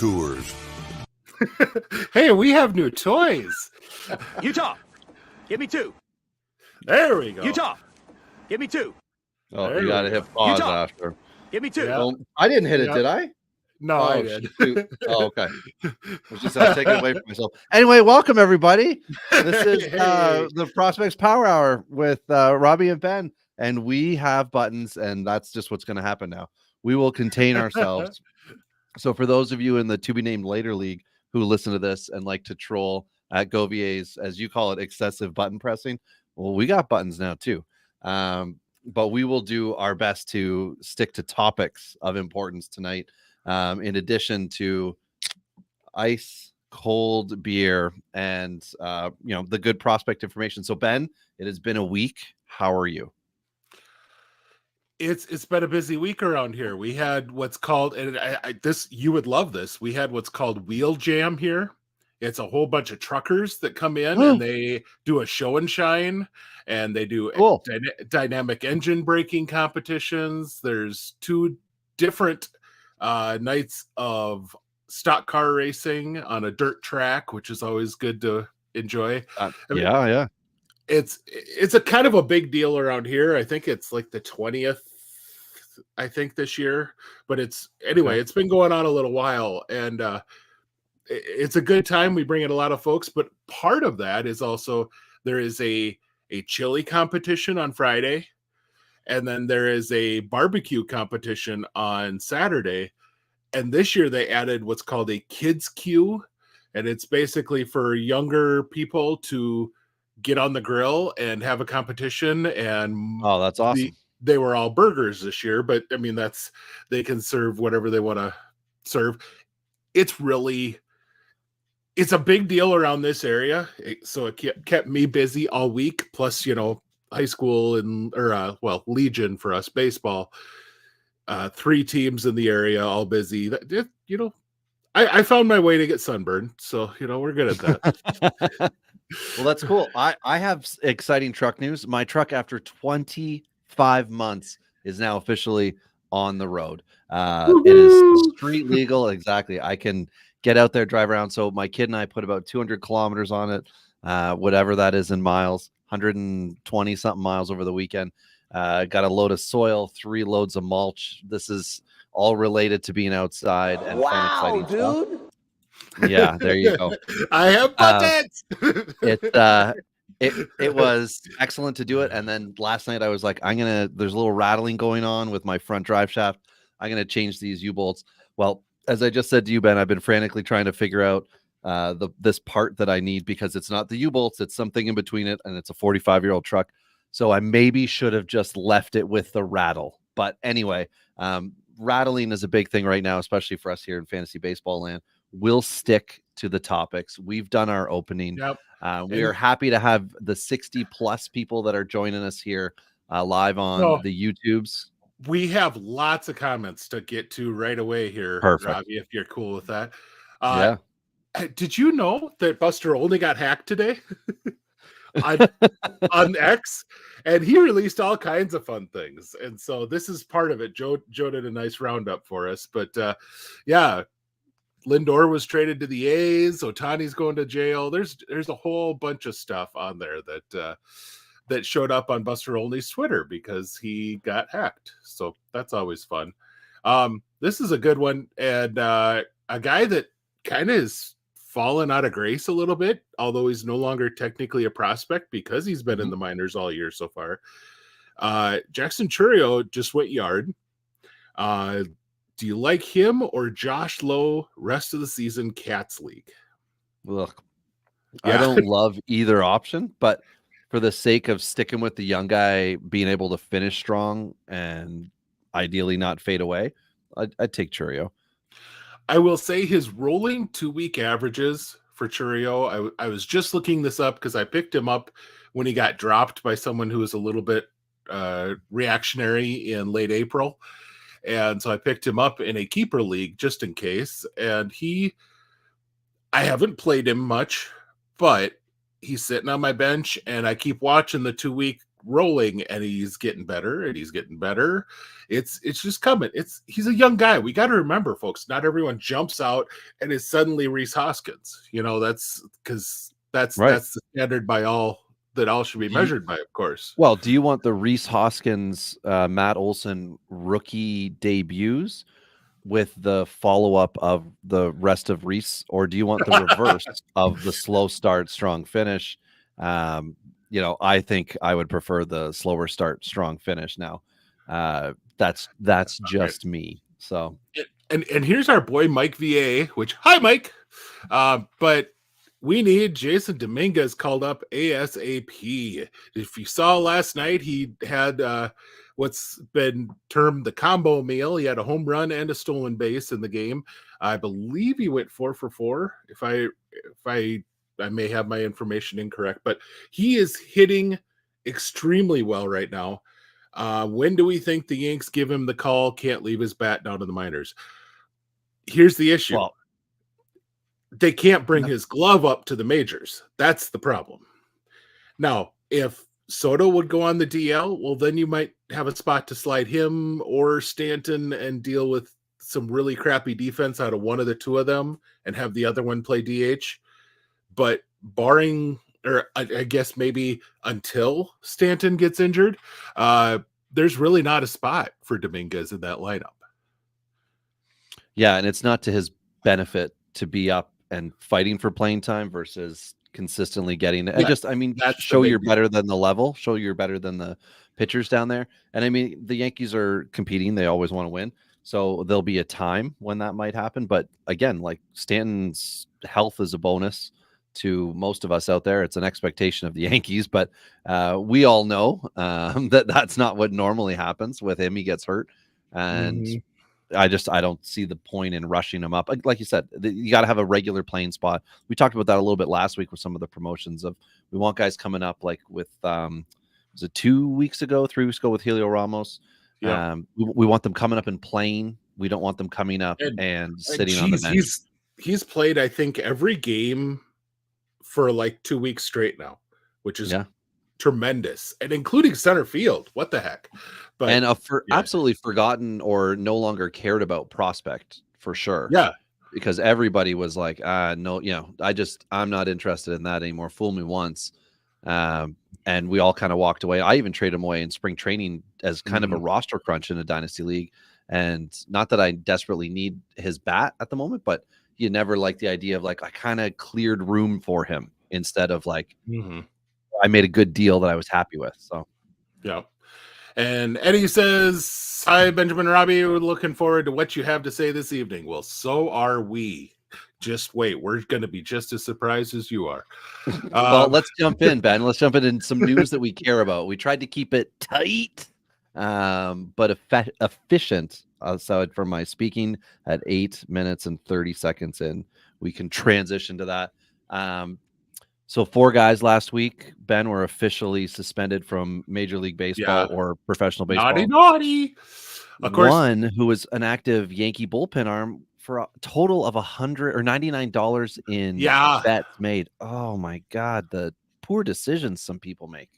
Coors. Hey, we have new toys. Utah, give me 2. There we go. Utah, give me 2. Oh, There you got to we hit go. pause Utah. after. Give me 2. Yeah. Well, I didn't hit it, Yeah. did I? No, I did. Shoot. Oh, okay. I was just taking it away from myself. Anyway, welcome everybody. This is Hey. the Prospects Power Hour with Robbie and Ben, and we have buttons, and that's just what's going to happen now. We will contain ourselves. So for those of you in the to be named later league who listen to this and like to troll at Govier's, as you call it, excessive button pressing, well, we got buttons now too. But we will do our best to stick to topics of importance tonight. In addition to ice cold beer and the good prospect information. So Ben, it has been a week. How are you? It's been a busy week around here. We had what's called, and this you would love this. We had what's called Wheel Jam here. It's a whole bunch of truckers that come in and they do a show and shine, and they do Cool. dynamic engine braking competitions. There's 2 different nights of stock car racing on a dirt track, which is always good to enjoy. Yeah. It's a kind of a big deal around here. I think it's like the 20th, I think, this year. But it's been going on a little while, and it's a good time. We bring in a lot of folks, but part of that is also there is a chili competition on Friday, and then there is a barbecue competition on Saturday. And this year they added what's called a kids queue, and it's basically for younger people to get on the grill and have a competition. And oh, that's awesome. They were all burgers this year, but I mean, they can serve whatever they want to serve. It's a big deal around this area. So it kept me busy all week. Plus, high school Legion for us baseball, 3 teams in the area, all busy. I found my way to get sunburned. So, we're good at that. Well, that's cool. I have exciting truck news. My truck, after 25 months, is now officially on the road. It is street legal. Exactly. I can get out there, drive around. So my kid and I put about 200 kilometers on it, whatever that is in miles, 120 something miles over the weekend. Got a load of soil, 3 loads of mulch. This is all related to being outside and fun, exciting dude. stuff. Yeah, there you go. I have buttons. It was excellent to do it. And then last night I was like, there's a little rattling going on with my front drive shaft. I'm going to change these U-bolts. Well, as I just said to you, Ben, I've been frantically trying to figure out this part that I need, because it's not the U-bolts, it's something in between it. And it's a 45-year-old truck. So I maybe should have just left it with the rattle. But anyway, rattling is a big thing right now, especially for us here in fantasy baseball land. We'll stick to the topics. We've done our opening. Yep. We are happy to have the 60 plus people that are joining us here live on the YouTubes. We have lots of comments to get to right away here. Perfect. Robbie, if you're cool with that. Yeah. Did you know that Buster Olney got hacked today on X? And he released all kinds of fun things. And so this is part of it. Joe did a nice roundup for us. But Lindor was traded to the A's. Ohtani's going to jail. There's a whole bunch of stuff on there that showed up on Buster Olney's Twitter because he got hacked. So that's always fun. This is a good one. And a guy that kind of is fallen out of grace a little bit, although he's no longer technically a prospect because he's been in the minors all year so far. Jackson Chourio just went yard. Do you like him or Josh Lowe rest of the season Cats League? Look, Yeah. I don't love either option, but for the sake of sticking with the young guy being able to finish strong and ideally not fade away, I'd take Chourio. I will say his rolling 2-week averages for Chourio, I was just looking this up because I picked him up when he got dropped by someone who was a little bit reactionary in late April. And so I picked him up in a keeper league just in case. And I haven't played him much, but he's sitting on my bench and I keep watching the 2-week rolling, and he's getting better and he's getting better. It's just coming. He's a young guy. We got to remember, folks, not everyone jumps out and is suddenly Reese Hoskins. That's because that's Right. the standard by all should be measured by, of course. Well, do you want the Reese Hoskins, Matt Olson rookie debuts with the follow-up of the rest of Reese, or do you want the reverse of the slow start, strong finish? I think I would prefer the slower start, strong finish now. That's just me. So, and here's our boy Mike VA, which, hi Mike. But we need Jason Dominguez called up ASAP. If you saw last night, he had what's been termed the combo meal. He had a home run and a stolen base in the game. I believe he went 4 for 4. If I may have my information incorrect, but he is hitting extremely well right now. When do we think the Yanks give him the call? Can't leave his bat down to the minors. Here's the issue. well, They can't bring his glove up to the majors. That's the problem. Now, if Soto would go on the DL, well, then you might have a spot to slide him or Stanton and deal with some really crappy defense out of one of the two of them and have the other one play DH. But barring, or I guess maybe until Stanton gets injured, there's really not a spot for Dominguez in that lineup. Yeah, and it's not to his benefit to be up and fighting for playing time versus consistently getting it. Show you're better than the level, show you're better than the pitchers down there. And I mean, the Yankees are competing. They always want to win. So there'll be a time when that might happen. But again, like Stanton's health is a bonus to most of us out there. It's an expectation of the Yankees, but we all know that that's not what normally happens with him. He gets hurt. And I don't see the point in rushing him up. Like you said, you got to have a regular playing spot. We talked about that a little bit last week with some of the promotions of we want guys coming up like with was it 3 weeks ago with Helio Ramos. Yeah. We want them coming up and playing. We don't want them coming up and sitting on the bench. He's played, I think, every game for like 2 weeks straight now, which is tremendous, and including center field. What the heck? But absolutely forgotten or no longer cared about prospect for sure. Yeah, because everybody was like, no, I'm not interested in that anymore. Fool me once. And we all kind of walked away. I even traded him away in spring training as kind of a roster crunch in a dynasty league. And not that I desperately need his bat at the moment, but you never like the idea of like, I kind of cleared room for him instead of like, I made a good deal that I was happy with. So, yeah. And Eddie says, hi, Benjamin Robbie. We're looking forward to what you have to say this evening. Well, so are we. Just wait. We're going to be just as surprised as you are. Well, let's jump in, Ben. Let's jump in some news that we care about. We tried to keep it tight, but efficient. Aside from my speaking at 8 minutes and 30 seconds in, we can transition to that. So 4 guys last week, Ben, were officially suspended from Major League Baseball or professional baseball. Naughty. Of course. One who was an active Yankee bullpen arm for a total of $100 or $99 in bets made. Oh my God, the poor decisions some people make.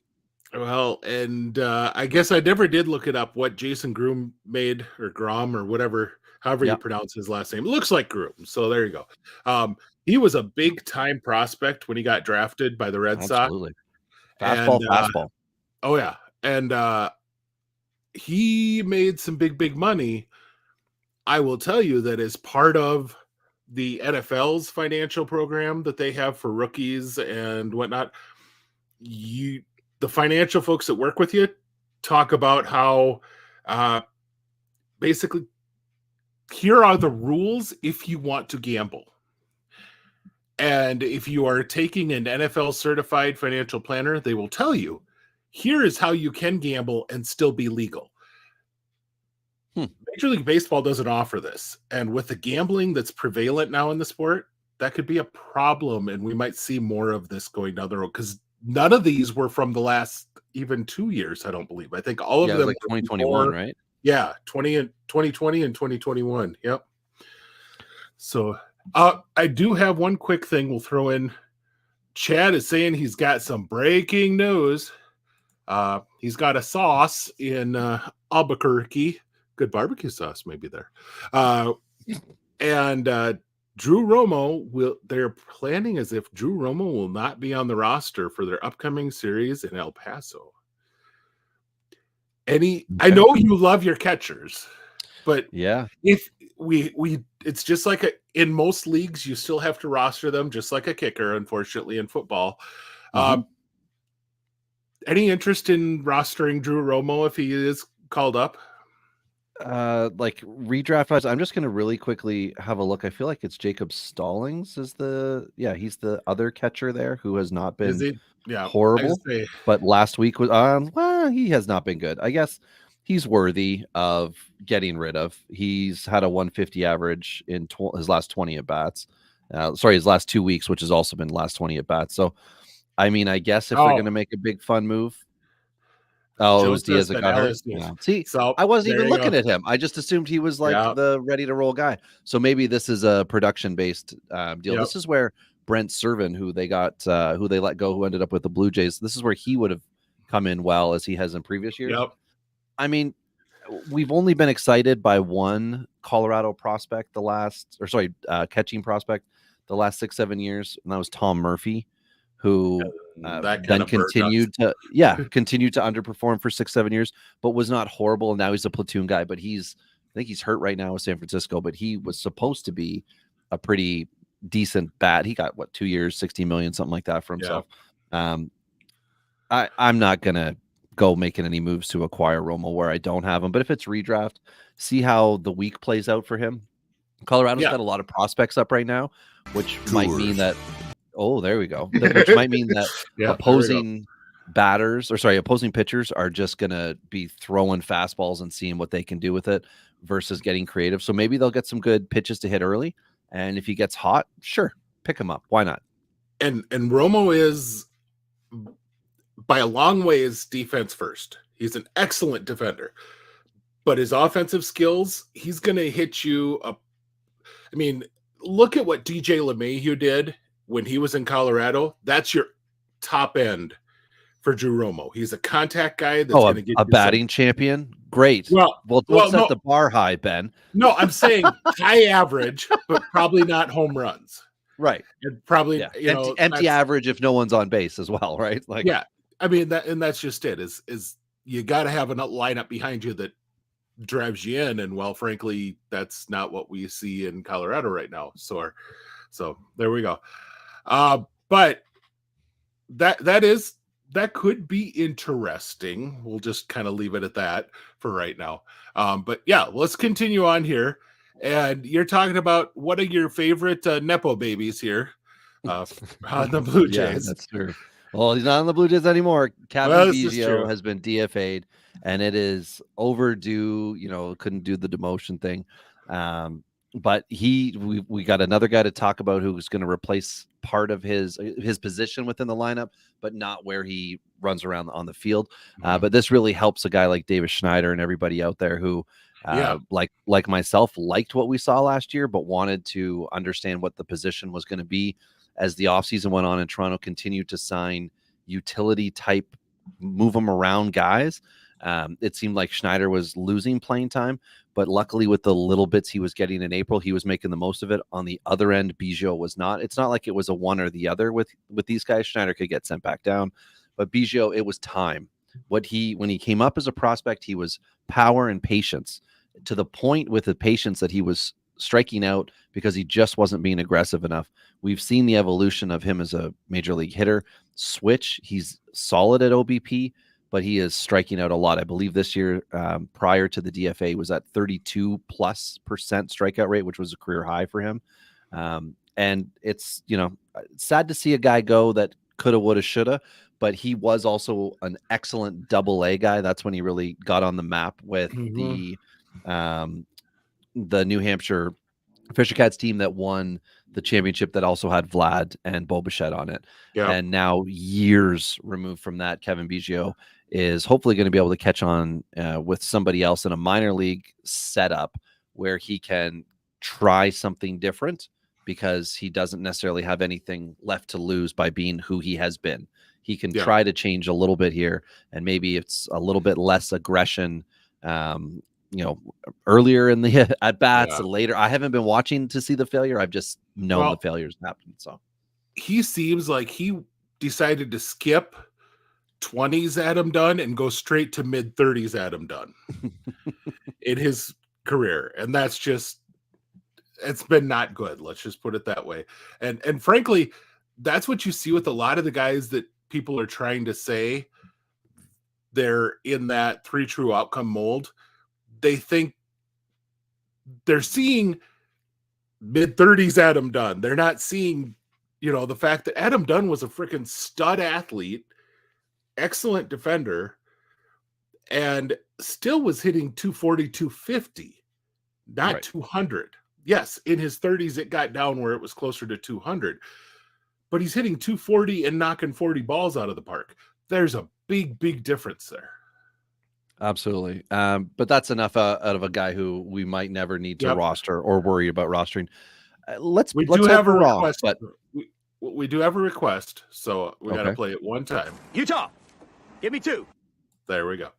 Well, and I guess I never did look it up what Jason Groom made, or Grom, or whatever, however you pronounce his last name. It looks like Groom, so there you go. He was a big time prospect when he got drafted by the Red Sox. Fastball. Oh yeah, and he made some big money. I will tell you that as part of the NFL's financial program that they have for rookies and whatnot, the financial folks that work with you talk about how basically here are the rules if you want to gamble. And if you are taking an NFL certified financial planner, they will tell you, here is how you can gamble and still be legal. Major League Baseball doesn't offer this. And with the gambling that's prevalent now in the sport, that could be a problem. And we might see more of this going down the road, because none of these were from the last even 2 years, I don't believe. I think all of them like 2021, right? Yeah, 2020 and 2021. Yep. So I do have one quick thing we'll throw in. Chad is saying he's got some breaking news. He's got a sauce in Albuquerque. Good barbecue sauce, maybe there. And Drew Romo they're planning as if Drew Romo will not be on the roster for their upcoming series in El Paso. I know you love your catchers, but yeah, if we it's just like in most leagues, you still have to roster them just like a kicker, unfortunately, in football. Any interest in rostering Drew Romo if he is called up? Like redraft wise, I'm just gonna really quickly have a look. I feel like it's Jacob Stallings he's the other catcher there who has not Is been he? Yeah, horrible, I say, but last week was well, he has not been good. I guess he's worthy of getting rid of. He's had a 150 average in his last 20 at bats. His last 2 weeks, which has also been last 20 at bats. So, I mean, I guess if they're going to make a big fun move, it was Diaz that got hurt. Yeah. See, So I wasn't there even you looking go. at him. I just assumed he was like Yeah. the ready to roll guy. So maybe this is a production based deal. Yep. This is where Brent Servin, who they let go, who ended up with the Blue Jays. This is where he would have come in well as he has in previous years. Yep. I mean, we've only been excited by one Colorado prospect catching prospect the last 6-7 years, and that was Tom Murphy, who then continued to underperform for 6-7 years, but was not horrible. And now he's a platoon guy, but I think he's hurt right now with San Francisco, but he was supposed to be a pretty decent bat. He got 2 years, 60 million, something like that for himself. Yeah. I'm not gonna go making any moves to acquire Romo where I don't have him, but if it's redraft, see how the week plays out for him. Colorado's got a lot of prospects up right now, which might mean that there we go. Which might mean that opposing pitchers are just gonna be throwing fastballs and seeing what they can do with it versus getting creative. So maybe they'll get some good pitches to hit early, and if he gets hot, sure, pick him up. Why not? And Romo is by a long ways defense first. He's an excellent defender, but his offensive skills, he's going to hit you up. I mean, look at what DJ LeMahieu did when he was in Colorado. That's your top end for Drew Romo. He's a contact guy that's going to get a batting champion. Great. Well, don't set the bar high, Ben. No, I'm saying high average, but probably not home runs. Right. And probably empty average if no one's on base as well, right? Like I mean that's just it. Is you got to have a lineup behind you that drives you in, and frankly, that's not what we see in Colorado right now. So there we go. But that could be interesting. We'll just kind of leave it at that for right now. But yeah, let's continue on here. And you're talking about what are your favorite Nepo babies here on the Blue Jays? Yeah, that's true. Well, he's not on the Blue Jays anymore. Kevin Biggio has been DFA'd, and it is overdue. Couldn't do the demotion thing. But we got another guy to talk about who's going to replace part of his position within the lineup, but not where he runs around on the field. But this really helps a guy like Davis Schneider and everybody out there who, like myself, liked what we saw last year, but wanted to understand what the position was going to be as the offseason went on and Toronto continued to sign utility type, move them around guys. It seemed like Schneider was losing playing time, but luckily with the little bits he was getting in April, he was making the most of it. On the other end, Biggio was not. It's not like it was a one or the other with these guys. Schneider could get sent back down, but Biggio, it was time. When he came up as a prospect, he was power and patience, to the point with the patience that he was striking out because he just wasn't being aggressive enough. We've seen the evolution of him as a major league hitter. Switch, he's solid at OBP, but he is striking out a lot. I believe this year, prior to the DFA, was at 32+% strikeout rate, which was a career high for him. And it's, sad to see a guy go that coulda, woulda, shoulda, but he was also an excellent AA guy. That's when he really got on the map with the New Hampshire Fisher Cats team that won the championship that also had Vlad and Bo Bichette on it. Yeah. And now, years removed from that, Kevin Biggio is hopefully going to be able to catch on with somebody else in a minor league setup where he can try something different because he doesn't necessarily have anything left to lose by being who he has been. he can try to change a little bit here, and maybe it's a little bit less aggression, earlier in the at bats and later. I haven't been watching to see the failure. I've just known the failures happen. So he seems like he decided to skip 20s Adam Dunn and go straight to mid 30s Adam Dunn in his career. And that's just, it's been not good. Let's just put it that way. And frankly, that's what you see with a lot of the guys that people are trying to say they're in that 3 true outcome mold. They think they're seeing mid 30s Adam Dunn. They're not seeing, the fact that Adam Dunn was a freaking stud athlete, excellent defender, and still was hitting 240, 250, not 200. Yes, in his 30s, it got down where it was closer to 200, but he's hitting 240 and knocking 40 balls out of the park. There's a big, big difference there. Absolutely. But that's enough out of a guy who we might never need to roster or worry about rostering. Let's have a request, but we do have a request, so we got to play it one time. Utah, give me 2. There we go.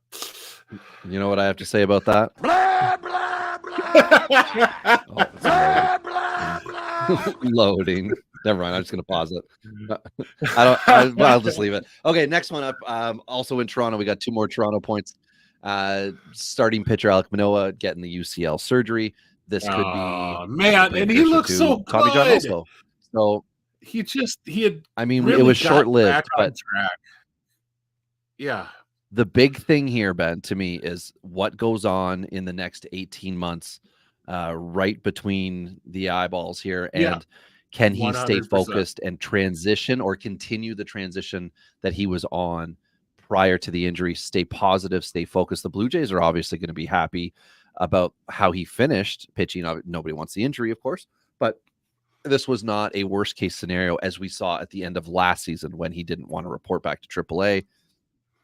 You know what I have to say about that? Blah, blah, blah. Blah, blah, blah. Loading. Never mind. I'm just going to pause it. I'll just leave it. Okay. Next one up. Also in Toronto, we got 2 more Toronto points. Starting pitcher Alek Manoah getting the UCL surgery. This could be and he looks so Tommy John good. also. So he had. I mean, really it was short lived, but yeah. The big thing here, Ben, to me, is what goes on in the next 18 months, right between the eyeballs here, and can he 100%. Stay focused and transition or continue the transition that he was on prior to the injury? Stay positive, stay focused. The Blue Jays are obviously going to be happy about how he finished pitching. Nobody wants the injury, of course, but this was not a worst case scenario as we saw at the end of last season when he didn't want to report back to AAA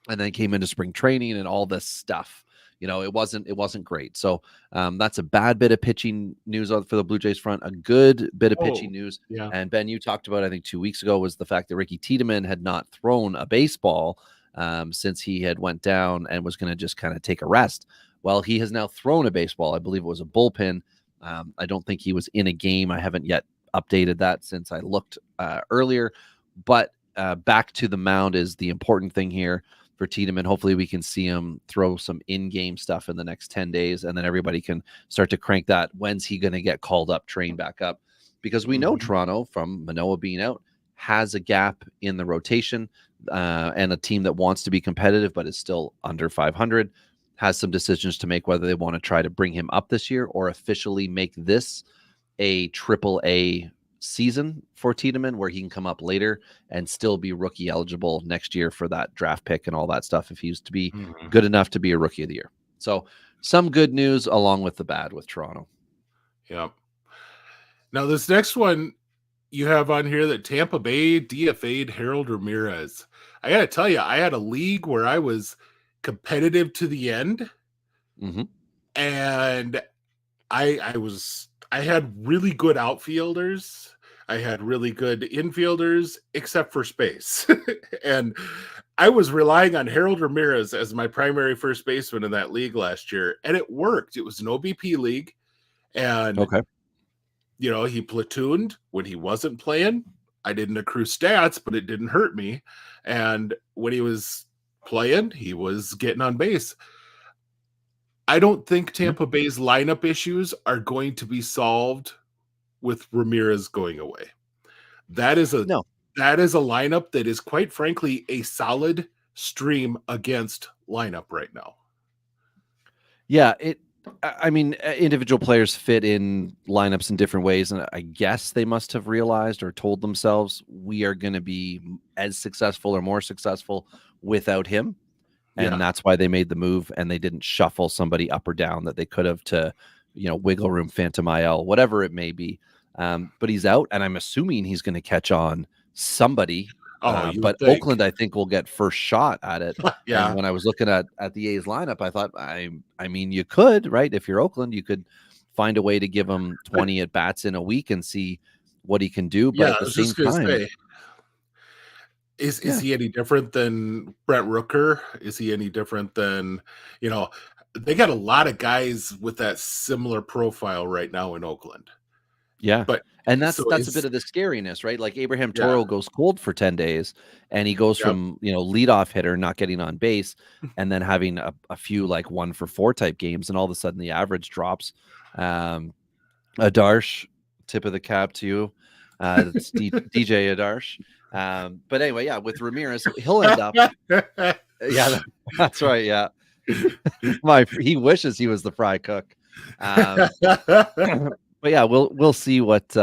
and then came into spring training and all this stuff. It wasn't great. So that's a bad bit of pitching news for the Blue Jays front. A good bit of pitching news. Yeah. And Ben, you talked about, I think 2 weeks ago, was the fact that Ricky Tiedemann had not thrown a baseball since he had went down and was going to just kind of take a rest. Well, he has now thrown a baseball. I believe it was a bullpen. I don't think he was in a game. I haven't yet updated that since I looked earlier. But back to the mound is the important thing here for Tiedemann. Hopefully we can see him throw some in-game stuff in the next 10 days, and then everybody can start to crank that. When's he going to get called up, trained back up? Because we know Toronto, from Manoah being out, has a gap in the rotation, and a team that wants to be competitive but is still under 500, has some decisions to make whether they want to try to bring him up this year or officially make this a AAA season for Tiedemann where he can come up later and still be rookie eligible next year for that draft pick and all that stuff if he's to be good enough to be a rookie of the year. So some good news along with the bad with Toronto. Yeah. Now this next one you have on here that Tampa Bay DFA'd Harold Ramirez. I got to tell you, I had a league where I was competitive to the end. And I had really good outfielders. I had really good infielders, except for space. And I was relying on Harold Ramirez as my primary first baseman in that league last year. And it worked. It was an OBP league. And, he platooned when he wasn't playing. I didn't accrue stats, but it didn't hurt me. And when he was playing, he was getting on base. I don't think Tampa Bay's lineup issues are going to be solved with Ramirez going away. That is a lineup that is, quite frankly, a solid stream against lineup right now. Yeah, individual players fit in lineups in different ways, and I guess they must have realized or told themselves we are going to be as successful or more successful without him. And that's why they made the move, and they didn't shuffle somebody up or down that they could have to, wiggle room, Phantom IL, whatever it may be. But he's out, and I'm assuming he's going to catch on somebody. But Oakland, I think, will get first shot at it. And when I was looking at the A's lineup, I thought, I mean, you could, right? If you're Oakland, you could find a way to give him 20 at bats in a week and see what he can do. But at the same time, Is Yeah. he any different than Brent Rooker? Is he any different than, you know, they got a lot of guys with that similar profile right now in Oakland. Yeah. But And so that's a bit is of the scariness, right? Like Abraham yeah, Toro goes cold for 10 days and he goes yep. from, leadoff hitter, not getting on base, and then having a few like 1-for-4 type games, and all of a sudden the average drops. Adarsh, tip of the cap to you. That's DJ Adarsh. But anyway, yeah, with Ramirez, he'll end up. Yeah, that's right. Yeah. He wishes he was the fry cook. But yeah, we'll see what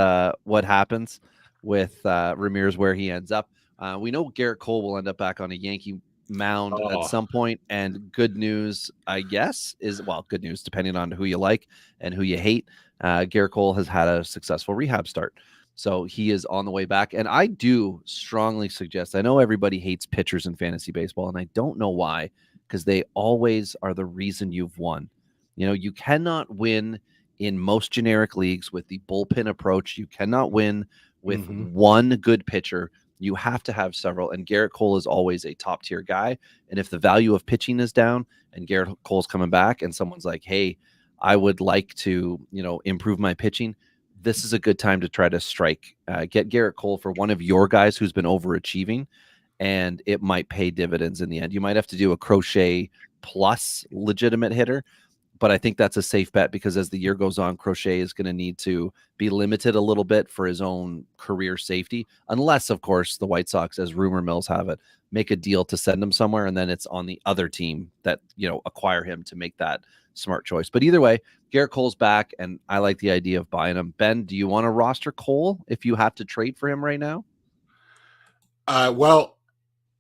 happens with Ramirez, where he ends up. We know Garrett Cole will end up back on a Yankee mound at Oh, some point, and good news, I guess, is, well, good news depending on who you like and who you hate. Garrett Cole has had a successful rehab start, so he is on the way back. And I do strongly suggest. I know everybody hates pitchers in fantasy baseball, and I don't know why, because they always are the reason you've won. You cannot win in most generic leagues with the bullpen approach. You cannot win with one good pitcher. You have to have several. And Garrett Cole is always a top tier guy. And if the value of pitching is down and Garrett Cole's coming back and someone's like, hey, I would like to, improve my pitching, this is a good time to try to strike. Get Garrett Cole for one of your guys who's been overachieving, and it might pay dividends in the end. You might have to do a Crochet plus legitimate hitter, but I think that's a safe bet, because as the year goes on, Crochet is going to need to be limited a little bit for his own career safety, unless, of course, the White Sox, as rumor mills have it, make a deal to send him somewhere, and then it's on the other team that, acquire him to make that smart choice. But either way, Garrett Cole's back, and I like the idea of buying him. Ben, do you want to roster Cole if you have to trade for him right now? Well,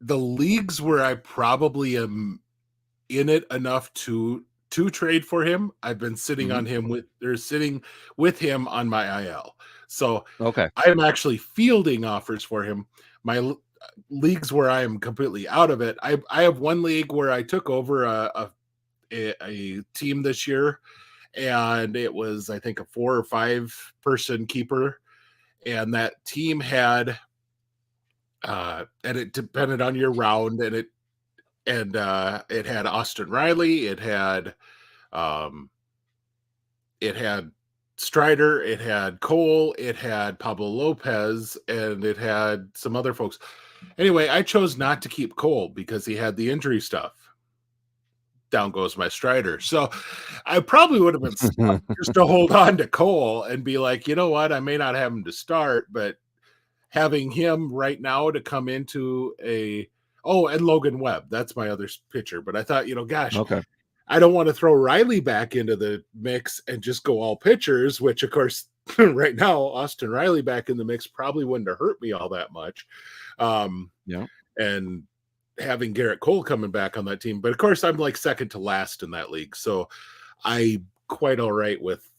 the leagues where I probably am in it enough to trade for him, I've been sitting on him sitting with him on my IL. So Okay. I'm actually fielding offers for him. My leagues where I am completely out of it, I have one league where I took over a team this year, and it was, I think, a 4 or 5 person keeper, and that team had and it depended on your round, and it had Austin Riley, it had Strider, it had Cole, it had Pablo Lopez, and it had some other folks. Anyway, I chose not to keep Cole because he had the injury stuff. Down goes my Strider. So I probably would have been stuck just to hold on to Cole and be like, you know what, I may not have him to start, but having him right now to come into and Logan Webb, that's my other pitcher. But I thought, gosh, Okay. I don't want to throw Riley back into the mix and just go all pitchers, which, of course, right now, Austin Riley back in the mix probably wouldn't have hurt me all that much. Yeah. And having Garrett Cole coming back on that team. But, of course, I'm like second to last in that league. So I'm quite all right with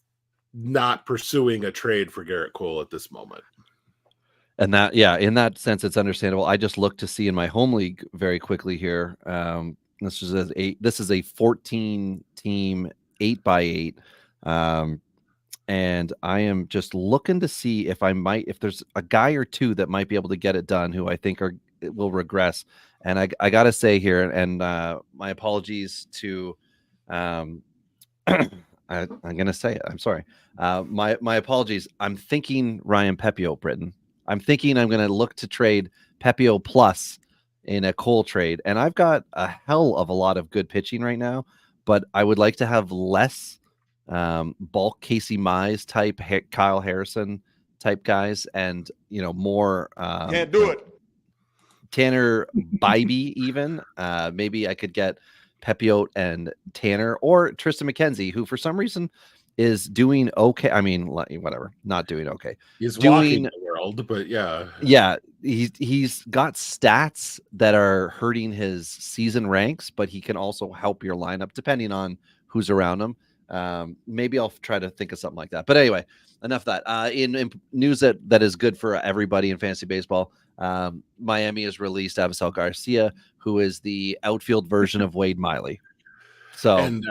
not pursuing a trade for Garrett Cole at this moment. And that, yeah, in that sense, it's understandable. I just looked to see in my home league very quickly here. This is a 14 team 8x8. And I am just looking to see if there's a guy or two that might be able to get it done who I think will regress. And I got to say here, and my apologies to, I'm going to say it. I'm sorry. My apologies. I'm thinking Ryan Pepio, Britton. I'm thinking I'm going to look to trade Pepio plus in a Cole trade. And I've got a hell of a lot of good pitching right now, but I would like to have less bulk Casey Mize type, Kyle Harrison type guys, and, more. Can't do it. Tanner Bybee even. Maybe I could get Pepio and Tanner, or Tristan McKenzie, who for some reason is doing okay. I mean, whatever, not doing okay. He's walking the world, but yeah. Yeah, he's got stats that are hurting his season ranks, but he can also help your lineup depending on who's around him. Maybe I'll try to think of something like that. But anyway, enough of that. In news that is good for everybody in fantasy baseball, Miami has released Avisel Garcia, who is the outfield version of Wade Miley. So, and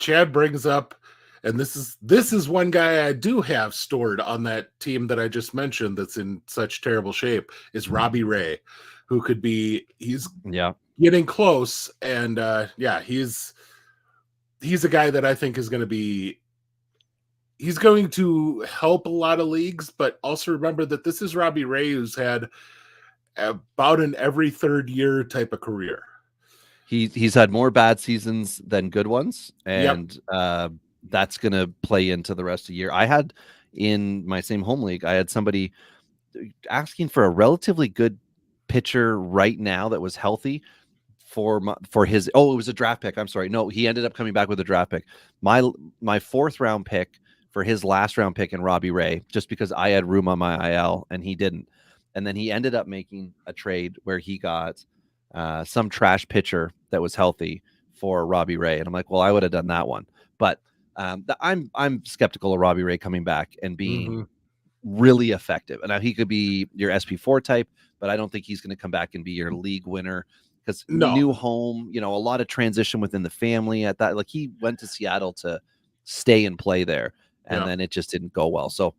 Chad brings up And this is one guy I do have stored on that team that I just mentioned that's in such terrible shape is Robbie Ray, who could be he's getting close, and he's a guy that I think is going to be he's going to help a lot of leagues, but also remember that this is Robbie Ray, who's had about an every third year type of career. He's had more bad seasons than good ones, and that's going to play into the rest of the year. I had in my same home league, I had somebody asking for a relatively good pitcher right now that was healthy for his. Oh, it was a draft pick. I'm sorry. No, he ended up coming back with a draft pick. My fourth round pick for his last round pick in Robbie Ray, just because I had room on my IL and he didn't. And then he ended up making a trade where he got some trash pitcher that was healthy for Robbie Ray. And I'm like, well, I would have done that one. But I'm skeptical of Robbie Ray coming back and being really effective. And now he could be your SP4 type, but I don't think he's going to come back and be your league winner because new home, a lot of transition within the family at that. Like he went to Seattle to stay and play there, and then it just didn't go well. So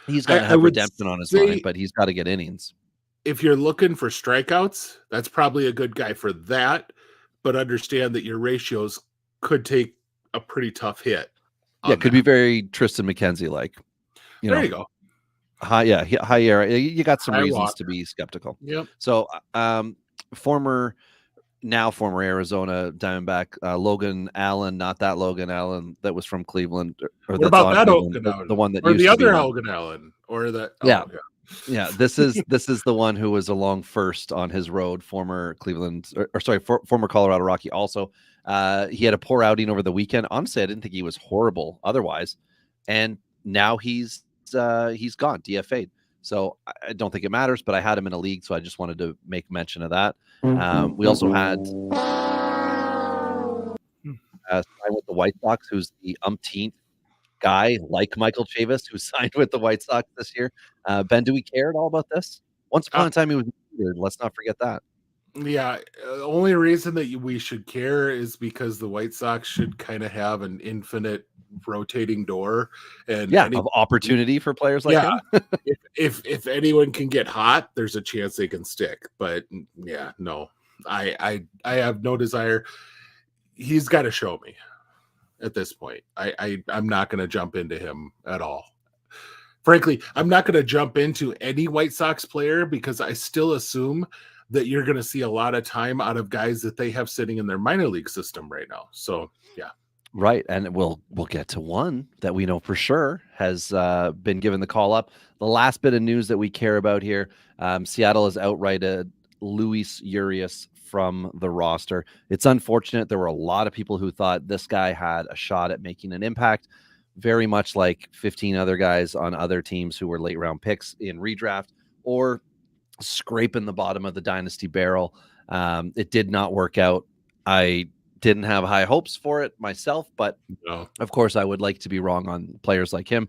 he's got to have redemption on his mind, but he's got to get innings. If you're looking for strikeouts, that's probably a good guy for that, but understand that your ratios could take a pretty tough hit. Yeah, could be very Tristan McKenzie like. There you go. High era. You got some reasons to be skeptical. Yep. So, former Arizona Diamondback Logan Allen, not that Logan Allen that was from Cleveland. Or what about that Logan Allen? The one that or used the to other be Logan Allen, or that? Yeah. This is the one who was along first on his road. Former Cleveland, former Colorado Rocky. Also, he had a poor outing over the weekend. Honestly, I didn't think he was horrible otherwise, and now he's gone, DFA'd. So I don't think it matters, but I had him in a league, so I just wanted to make mention of that. We also had signed with the White Sox, who's the umpteenth guy like Michael Chavis who signed with the White Sox this year. Ben, do we care at all about this? Once upon a time, he was weird. Let's not forget that. Yeah, the only reason that we should care is because the White Sox should kind of have an infinite rotating door and of opportunity for players like him. if anyone can get hot, there's a chance they can stick. But no, I have no desire. He's got to show me at this point. I'm not going to jump into him at all. Frankly, I'm not going to jump into any White Sox player because I still assume that you're going to see a lot of time out of guys that they have sitting in their minor league system right now. So, yeah. Right, and we'll get to one that we know for sure has been given the call up. The last bit of news that we care about here, Seattle has outrighted Luis Urias from the roster. It's unfortunate. There were a lot of people who thought this guy had a shot at making an impact, very much like 15 other guys on other teams who were late round picks in redraft or scraping the bottom of the dynasty barrel. It did not work out. I didn't have high hopes for it myself, but of course I would like to be wrong on players like him.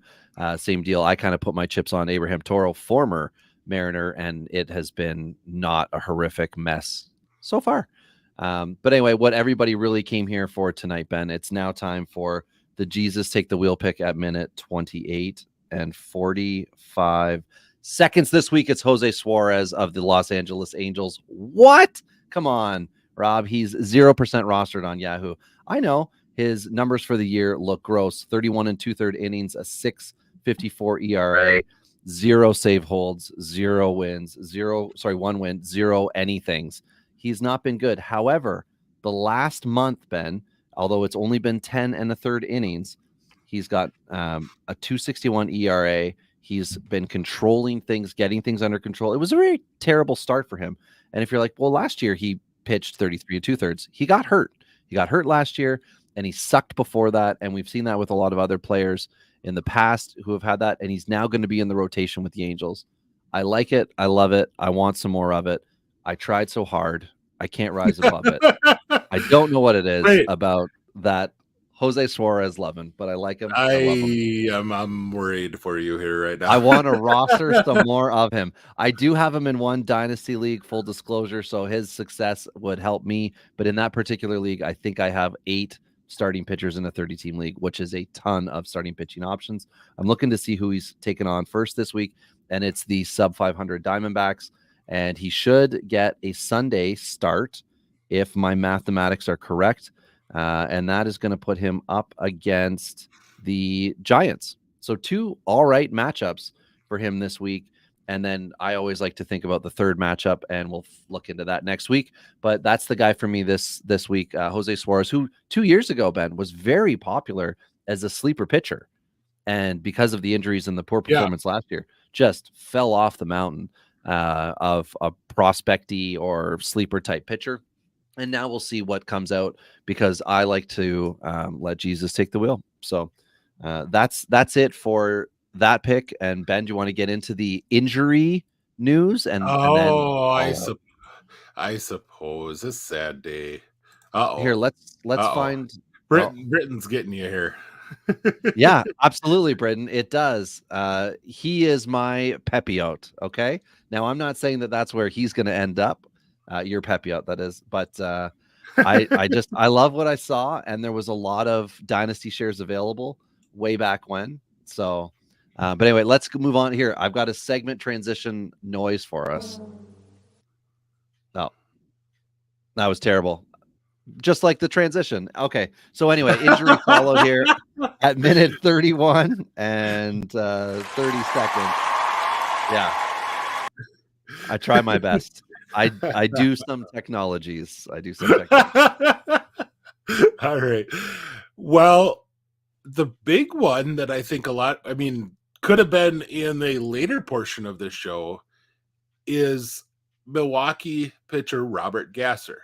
Same deal. I kind of put my chips on Abraham Toro, former Mariner, and it has been not a horrific mess so far. But anyway, what everybody really came here for tonight, Ben, it's now time for the Jesus Take the Wheel pick at minute 28 and 45 seconds. This week, it's Jose Suarez of the Los Angeles Angels. What? Come on, Rob. He's 0% rostered on Yahoo. I know his numbers for the year look gross. 31 and 2/3 innings, a 6.54 ERA, 0 save holds, 0 wins, 1 win, 0 anythings. He's not been good. However, the last month, Ben, although it's only been 10 1/3 innings, he's got a 2.61 ERA. He's been controlling things, getting things under control. It was a very terrible start for him. And if you're like, well, last year he pitched 33 2/3, he got hurt. He got hurt last year, and he sucked before that. And we've seen that with a lot of other players in the past who have had that. And he's now going to be in the rotation with the Angels. I like it. I love it. I want some more of it. I tried so hard. I can't rise above it. I don't know what it is about that Jose Suarez loving, but I like him. I love him. I'm worried for you here right now. I want to roster some more of him. I do have him in one dynasty league, full disclosure, so his success would help me. But in that particular league, I think I have 8 starting pitchers in a 30-team league, which is a ton of starting pitching options. I'm looking to see who he's taken on first this week, and it's the sub 500 Diamondbacks, and he should get a Sunday start if my mathematics are correct, and that is going to put him up against the Giants. So 2 all right matchups for him this week. And then I always like to think about the third matchup, and we'll look into that next week. But that's the guy for me this week, Jose Suarez, who 2 years ago, Ben, was very popular as a sleeper pitcher. And because of the injuries and the poor performance last year, just fell off the mountain of a prospecty or sleeper type pitcher. And now we'll see what comes out, because I like to let Jesus take the wheel. So that's it for that pick. And Ben, do you want to get into the injury news? And then I suppose a sad day. Here, let's find Britain's getting you here. Yeah, absolutely, Britton. It does. He is my peppy out. Okay. Now, I'm not saying that that's where he's going to end up. Your peppy out, that is. But I love what I saw, and there was a lot of dynasty shares available way back when. So, but anyway, let's move on here. I've got a segment transition noise for us. Oh, that was terrible. Just like the transition. Okay. So anyway, injury followed here at minute 31 and 30 seconds. Yeah. I try my best. I do some technologies. All right. Well, the big one that I think could have been in the later portion of this show is Milwaukee pitcher Robert Gasser.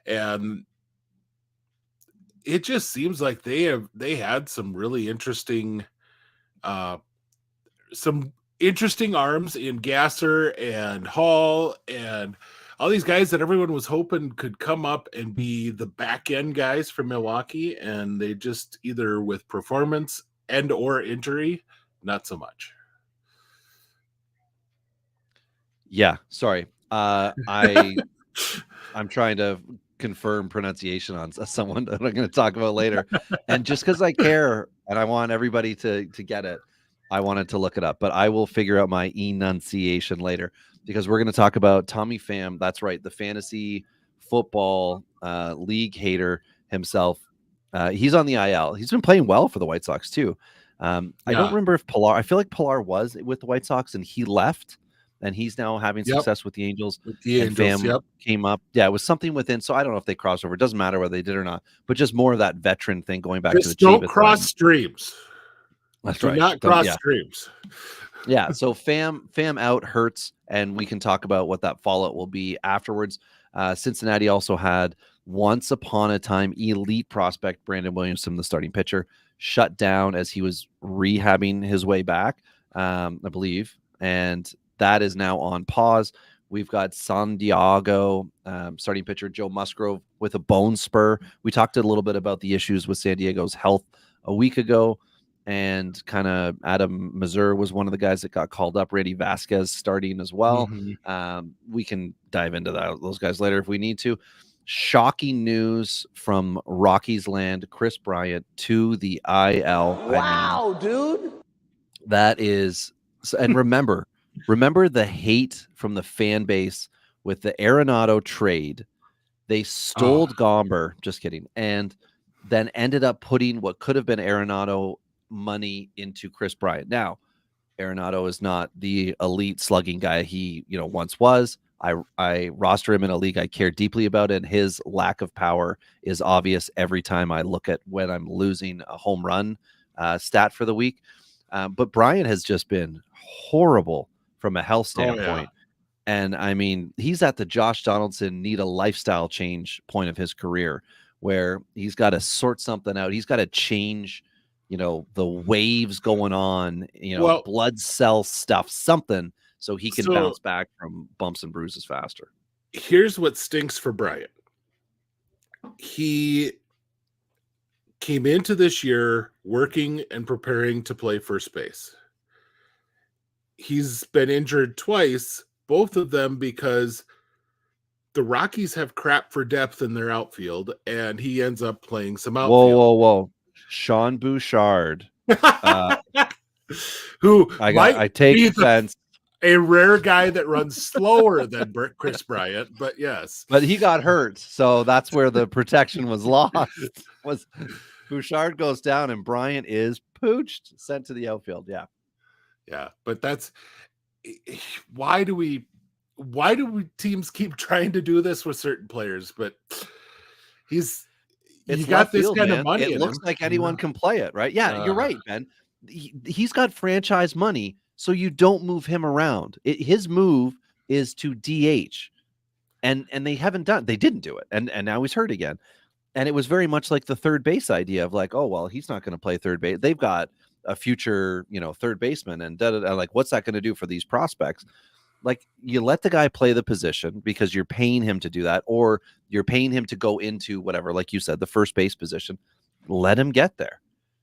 And it just seems like they had some really interesting arms in Gasser and Hall and all these guys that everyone was hoping could come up and be the back end guys for Milwaukee, and they just either with performance and or injury, not so much. Yeah, sorry. I'm trying to confirm pronunciation on someone that I'm going to talk about later, and just because I care and I want everybody to get it, I wanted to look it up, but I will figure out my enunciation later, because we're going to talk about Tommy Pham. That's right, the fantasy football league hater himself. He's on the IL. He's been playing well for the White Sox too. I don't remember if I feel like Pilar was with the White Sox and he left, and he's now having success with the Angels. Pham came up. Yeah, it was something within. So I don't know if they crossed over. It doesn't matter whether they did or not, but just more of that veteran thing going back to the don't cross streams. That's right. Do not cross streams. Yeah. So Pham out hurts, and we can talk about what that fallout will be afterwards. Cincinnati also had once upon a time elite prospect Brandon Williamson, the starting pitcher, shut down as he was rehabbing his way back, I believe. And that is now on pause. We've got San Diego starting pitcher Joe Musgrove with a bone spur. We talked a little bit about the issues with San Diego's health a week ago, and kind of Adam Mazur was one of the guys that got called up. Randy Vasquez starting as well. Mm-hmm. We can dive into those guys later if we need to. Shocking news from Rockies land: Chris Bryant to the IL. Wow, dude. That is, and remember the hate from the fan base with the Arenado trade. They stole Gomber, just kidding, and then ended up putting what could have been Arenado money into Chris Bryant. Now, Arenado is not the elite slugging guy he once was. I roster him in a league I care deeply about, and his lack of power is obvious every time I look at when I'm losing a home run stat for the week. But Bryant has just been horrible from a health standpoint. And I mean, he's at the Josh Donaldson need a lifestyle change point of his career, where he's got to sort something out. He's got to change, the waves going on, blood cell stuff, something, so he can bounce back from bumps and bruises faster. Here's what stinks for Bryant. He came into this year working and preparing to play first base. He's been injured twice, both of them because the Rockies have crap for depth in their outfield, and he ends up playing some Whoa, outfield. whoa. Sean Bouchard. Who I take be offense. a rare guy that runs slower than Chris Bryant, but yes. But he got hurt, so that's where the protection was lost. Was Bouchard goes down and Bryant is pooched, sent to the outfield. Yeah. Yeah, but that's why do teams keep trying to do this with certain players? But It's you got this field, kind man. of money. It looks like anyone can play it, right? Yeah, you're right, Ben. He's got franchise money, so you don't move him around. His move is to DH, and they didn't do it, and now he's hurt again. And it was very much like the third base idea of like, oh well, he's not going to play third base. They've got a future, third baseman, and like, what's that going to do for these prospects? Like, you let the guy play the position because you're paying him to do that, or you're paying him to go into whatever, like you said, the first base position. Let him get there,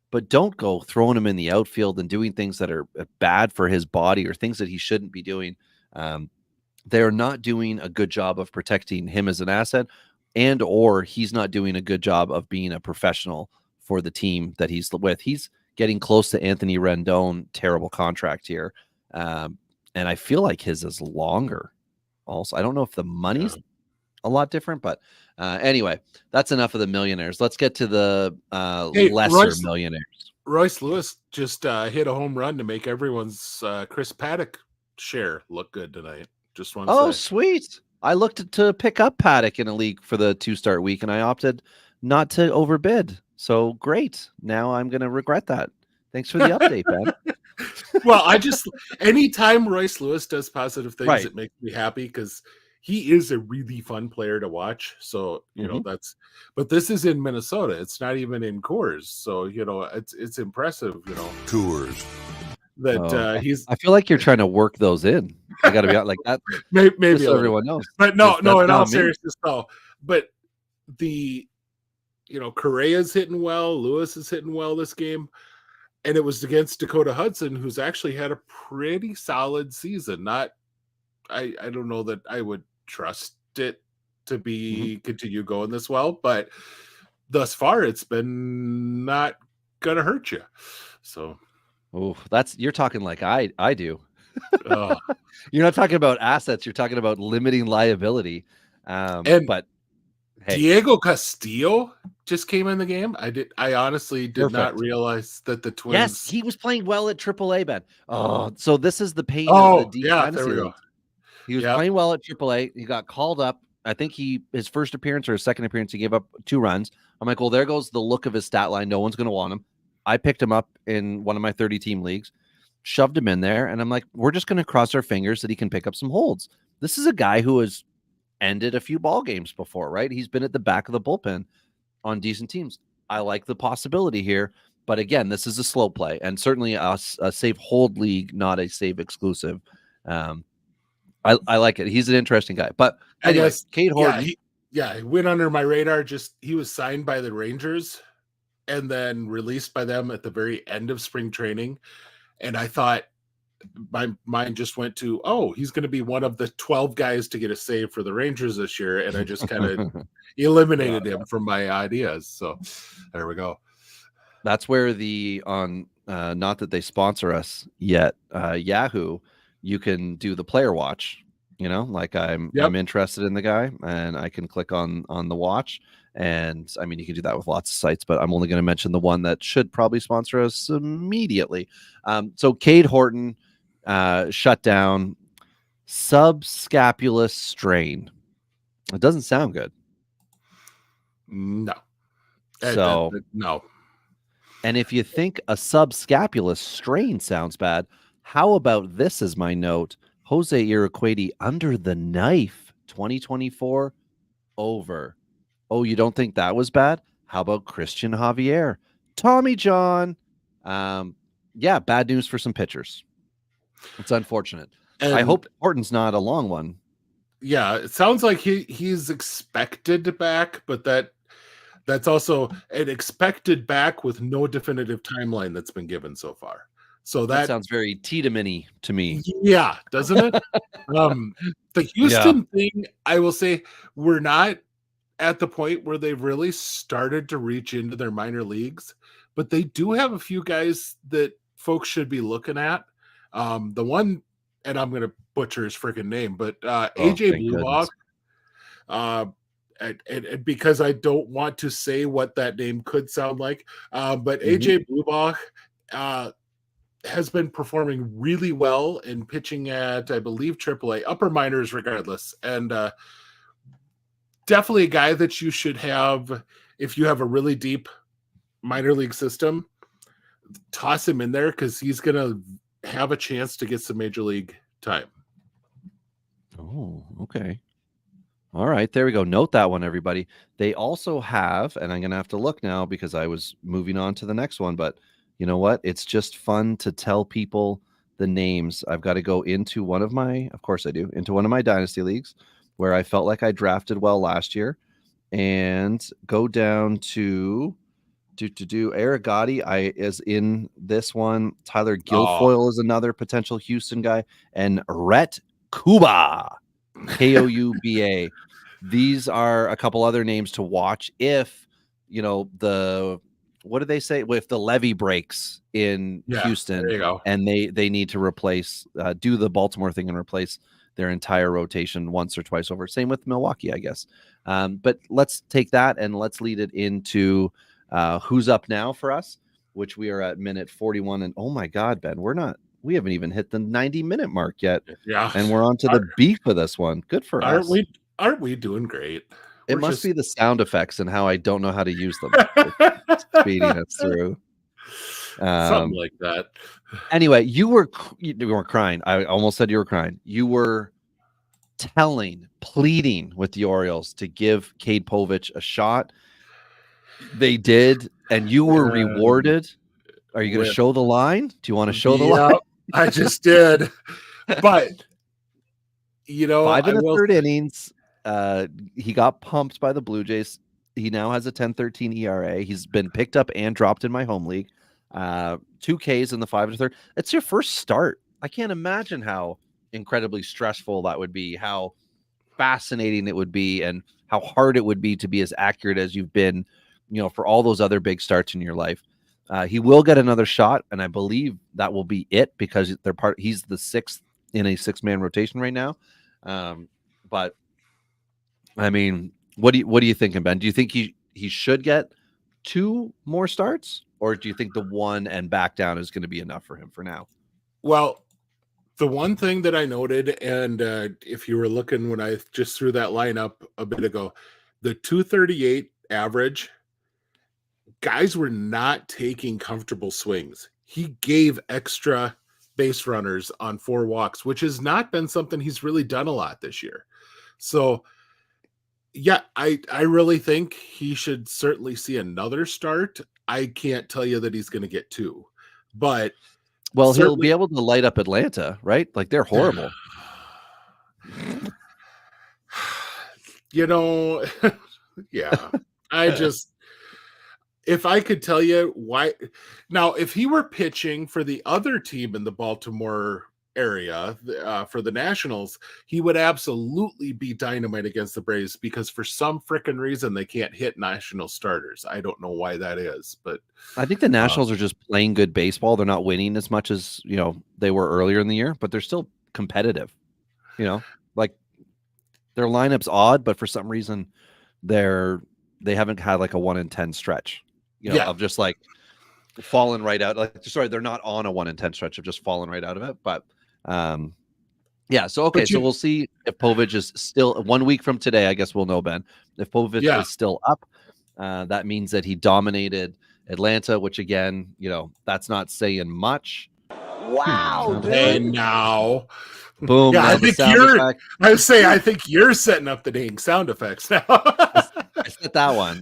but don't go throwing him in the outfield and doing things that are bad for his body or things that he shouldn't be doing. They're not doing a good job of protecting him as an asset, and or he's not doing a good job of being a professional for the team that he's with. He's getting close to Anthony Rendon, terrible contract here. And I feel like his is longer also. I don't know if the money's a lot different, but anyway, that's enough of the millionaires. Let's get to the lesser millionaires. Royce Lewis just hit a home run to make everyone's Chris Paddock share look good tonight. Just want to say. Oh, sweet. I looked to pick up Paddock in a league for the 2-start week, and I opted not to overbid. So great. Now I'm going to regret that. Thanks for the update, Ben. Well, anytime Royce Lewis does positive things, it makes me happy because he is a really fun player to watch. So, but this is in Minnesota. It's not even in Coors. So, it's impressive, Coors. That I feel like you're trying to work those in. I got to be out like that. Maybe so everyone knows. But no, in all seriousness, no. But Correa's hitting well, Lewis is hitting well this game. And it was against Dakota Hudson, who's actually had a pretty solid season. I don't know that I would trust it to be continue going this well, but thus far it's been not gonna hurt you. So, you're talking like I do. You're not talking about assets. You're talking about limiting liability. But hey. Diego Castillo just came in the game. I honestly did not realize that the Twins. Yes, he was playing well at AAA, Ben. Oh, so this is the pain of the there we go. He was playing well at AAA. He got called up. I think his first appearance or his second appearance, he gave up 2 runs. I'm like, well, there goes the look of his stat line. No one's going to want him. I picked him up in one of my 30-team leagues, shoved him in there, and I'm like, we're just going to cross our fingers that he can pick up some holds. This is a guy who has ended a few ball games before, right? He's been at the back of the bullpen on decent teams. I like the possibility here, but again, this is a slow play and certainly a save hold league, not a save exclusive. I like it. He's an interesting guy, but anyway, Cade Horton. He went under my radar. He was signed by the Rangers and then released by them at the very end of spring training. And I thought, my mind just went to, he's going to be one of the 12 guys to get a save for the Rangers this year. And I just kind of eliminated him from my ideas. So there we go. That's where not that they sponsor us yet, Yahoo, you can do the player watch, like I'm interested in the guy and I can click on the watch. And I mean, you can do that with lots of sites, but I'm only going to mention the one that should probably sponsor us immediately. So Cade Horton, shut down, subscapulous strain. It doesn't sound good. No. So no. And if you think a subscapulous strain sounds bad, how about this as my note? Jose Urquidy under the knife, 2024 over. Oh, you don't think that was bad? How about Christian Javier? Tommy John. Bad news for some pitchers. It's unfortunate. And I hope Horton's not a long one. Yeah, it sounds like he's expected back, but that's also an expected back with no definitive timeline that's been given so far. So That sounds very Tiedemann-y to me. yeah, doesn't it? The Houston thing, I will say, we're not at the point where they've really started to reach into their minor leagues, but they do have a few guys that folks should be looking at. The one, and I'm going to butcher his freaking name, but AJ Thank Blubach, goodness. and because I don't want to say what that name could sound like, but AJ Blubach has been performing really well in pitching at, I believe, AAA, upper minors regardless. And definitely a guy that you should have if you have a really deep minor league system. Toss him in there because he's going to have a chance to get some major league time. Oh, okay. All right, there we go. Note that one, everybody. They also have, and I'm going to have to look now because I was moving on to the next one, but you know what? It's just fun to tell people the names. I've got to go into one of my, of course I do, into one of my dynasty leagues where I felt like I drafted well last year and go down to Eric Gotti is in this one. Tyler Guilfoyle is another potential Houston guy, and Rhett Kuba, Kouba. These are a couple other names to watch if what do they say? If the levee breaks in Houston, there you go. and they need to replace, do the Baltimore thing and replace their entire rotation once or twice over. Same with Milwaukee, I guess. But let's take that and let's lead it into who's up now for us, which we are at minute 41. And oh my God, Ben, we haven't even hit the 90-minute mark yet. Yeah. And we're on to the beef of this one. Good for us. Aren't we doing great? It must be the sound effects and how I don't know how to use them. Speeding us through. Something like that. Anyway, you were crying. I almost said you were crying. You were pleading with the Orioles to give Cade Povich a shot. They did, and you were rewarded. Are you going to show the line? Do you want to show the line? I just did. But 5 1/3 innings. He got pumped by the Blue Jays. He now has a 10.13 ERA. He's been picked up and dropped in my home league. 2 Ks in the 5 1/3. It's your first start. I can't imagine how incredibly stressful that would be, how fascinating it would be, and how hard it would be to be as accurate as you've been, for all those other big starts in your life. He will get another shot, and I believe that will be it because he's the 6th in a 6-man rotation right now. But I mean, what are you thinking, Ben? Do you think he should get 2 more starts, or do you think the 1 and back down is going to be enough for him for now? Well, the one thing that I noted, and if you were looking when I just threw that line up a bit ago, the 238 average, guys were not taking comfortable swings. He gave extra base runners on 4 walks, which has not been something he's really done a lot this year. So, yeah, I really think he should certainly see another start. I can't tell you that he's going to get 2, but he'll be able to light up Atlanta, right? Like, they're horrible. Yeah. If I could tell you why now, if he were pitching for the other team in the Baltimore area for the Nationals, he would absolutely be dynamite against the Braves because for some freaking reason they can't hit national starters. I don't know why that is, but I think the Nationals are just playing good baseball. They're not winning as much as they were earlier in the year, but they're still competitive. Like their lineup's odd, but for some reason they haven't had like a 1 in 10 stretch. Of just like falling right out. Like, sorry, they're not on a 1 in 10 stretch of just falling right out of it. But yeah. So okay, so we'll see if Povich is still 1 week from today. I guess we'll know, Ben. If Povich is still up, that means that he dominated Atlanta, which again, that's not saying much. Wow, hey, now. Boom. Yeah, I think you're setting up the dang sound effects now. I set that one.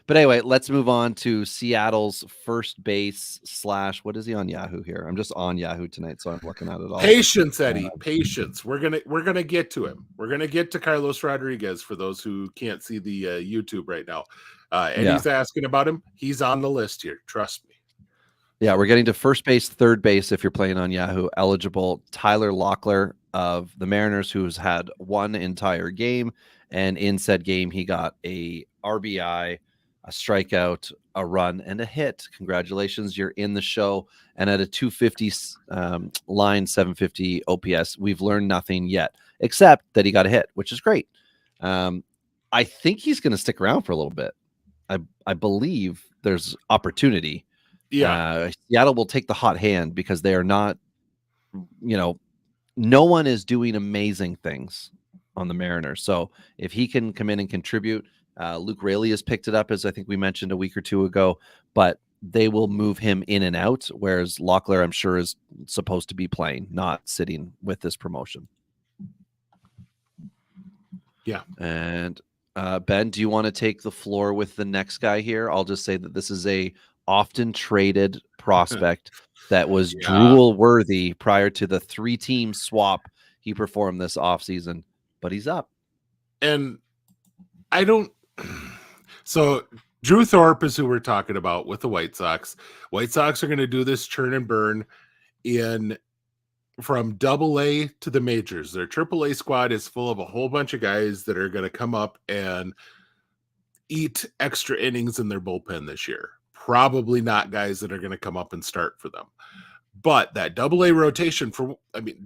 But anyway, let's move on to Seattle's first base / what is he on Yahoo here? I'm just on Yahoo tonight, so I'm looking at it all. Patience, Eddie. Patience. We're gonna get to him. We're gonna get to Carlos Rodriguez for those who can't see the YouTube right now. Eddie's asking about him. He's on the list here. Trust me. Yeah, we're getting to first base, third base if you're playing on Yahoo. Eligible Tyler Locklear of the Mariners, who's had one entire game, and in said game he got a RBI, a strikeout, a run, and a hit. Congratulations, you're in the show. And at a 250 line, 750 OPS, we've learned nothing yet, except that he got a hit, which is great. I think he's going to stick around for a little bit. I believe there's opportunity. Yeah. Seattle will take the hot hand because they are not, no one is doing amazing things on the Mariners. So if he can come in and contribute, Luke Raley has picked it up, as I think we mentioned a week or two ago, but they will move him in and out, whereas Locklear, I'm sure, is supposed to be playing, not sitting with this promotion. Yeah. And Ben, do you want to take the floor with the next guy here? I'll just say that this is a often traded prospect that was drool worthy prior to the 3-team swap he performed this offseason, but he's up. And I don't. So Drew Thorpe is who we're talking about with the White Sox. White Sox are going to do this churn and burn from AA to the majors. Their AAA squad is full of a whole bunch of guys that are going to come up and eat extra innings in their bullpen this year. Probably not guys that are going to come up and start for them. But that AA rotation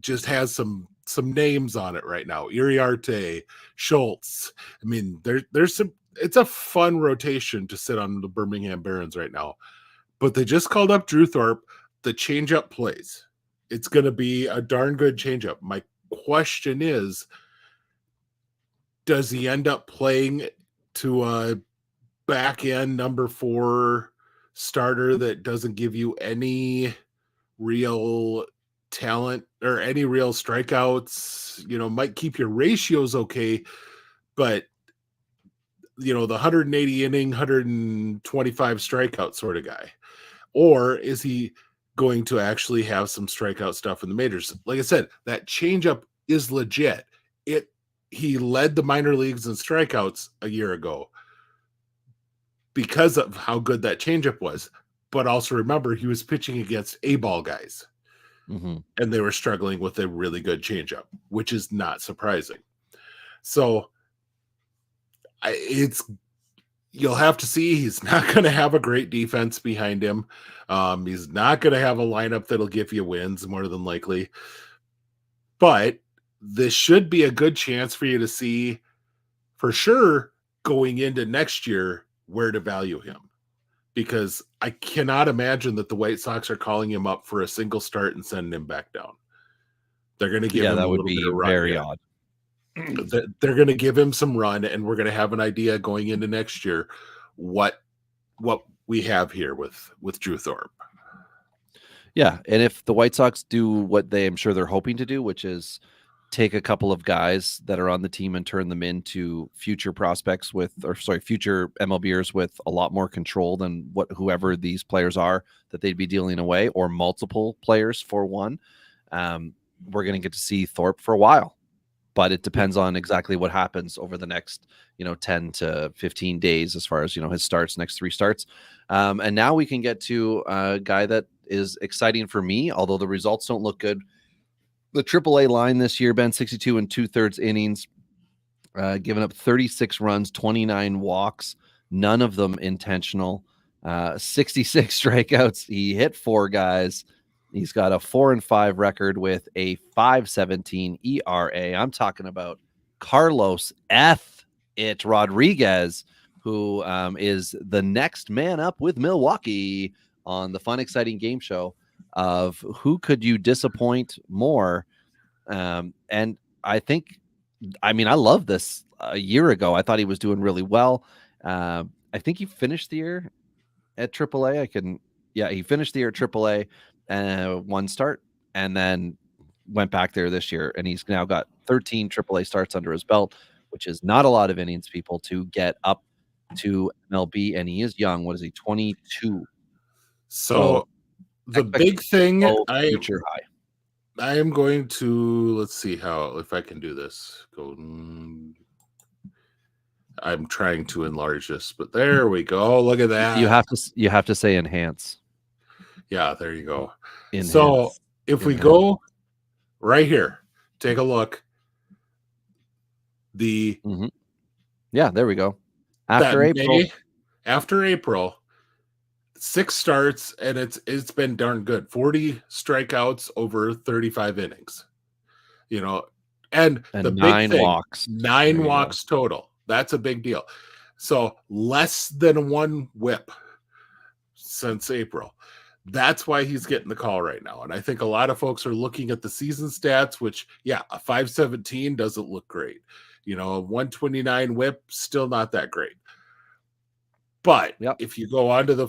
just has some names on it right now. Iriarte, Schultz. I mean, there's some. It's a fun rotation to sit on the Birmingham Barons right now. But they just called up Drew Thorpe. The changeup plays. It's going to be a darn good changeup. My question is, does he end up playing to a back end number 4 starter that doesn't give you any real talent or any real strikeouts? Might keep your ratios okay, but the 180 inning, 125 strikeout sort of guy? Or is he going to actually have some strikeout stuff in the majors? Like I said, that changeup is legit. He led the minor leagues in strikeouts a year ago because of how good that changeup was. But also remember, he was pitching against A-ball guys. Mm-hmm. And they were struggling with a really good changeup, which is not surprising. So you'll have to see. He's not going to have a great defense behind him. He's not going to have a lineup that'll give you wins, more than likely. But this should be a good chance for you to see, for sure, going into next year, where to value him. Because I cannot imagine that the White Sox are calling him up for a single start and sending him back down. They're going to give him a little bit of run. Very odd. They're going to give him some run, and we're going to have an idea going into next year what we have here with Drew Thorpe. Yeah, and if the White Sox do what I'm sure they're hoping to do, which is take a couple of guys that are on the team and turn them into future prospects future MLBers with a lot more control than whoever these players are that they'd be dealing away, or multiple players for one, we're going to get to see Thorpe for a while. But it depends on exactly what happens over the next, 10 to 15 days as far as, his next 3 starts. And now we can get to a guy that is exciting for me, although the results don't look good. The AAA line this year, Ben, 62 2/3 innings, giving up 36 runs, 29 walks, none of them intentional, 66 strikeouts. He hit 4 guys. He's got a 4-5 record with a 5.17 ERA. I'm talking about Carlos Rodriguez, who is the next man up with Milwaukee on the fun, exciting game show of who could you disappoint more. And I love this. A year ago, I thought he was doing really well. I think he finished the year at AAA. He finished the year at AAA. 1 start, and then went back there this year, and he's now got 13 AAA starts under his belt, which is not a lot of innings, people, to get up to MLB, and he is young. What is he, 22? So the big thing, future high. I am going to, let's see if I can do this. I'm trying to enlarge this, but there we go. Look at that. You have to say enhance. Yeah, there you go. In So hand. if In we hand. go right here, take a look. The Yeah, there we go. that After April. May after April, 6 starts, and it's been darn good. 40 strikeouts over 35 innings. You know, and the And big 9 thing, walks. 9 There you go. walks total. That's a big deal. So less than 1 whip since April. That's why he's getting the call right now. And I think a lot of folks are looking at the season stats, which, yeah, a 517 doesn't look great. You know, a 129 whip, still not that great. But Yep. if you go on to the,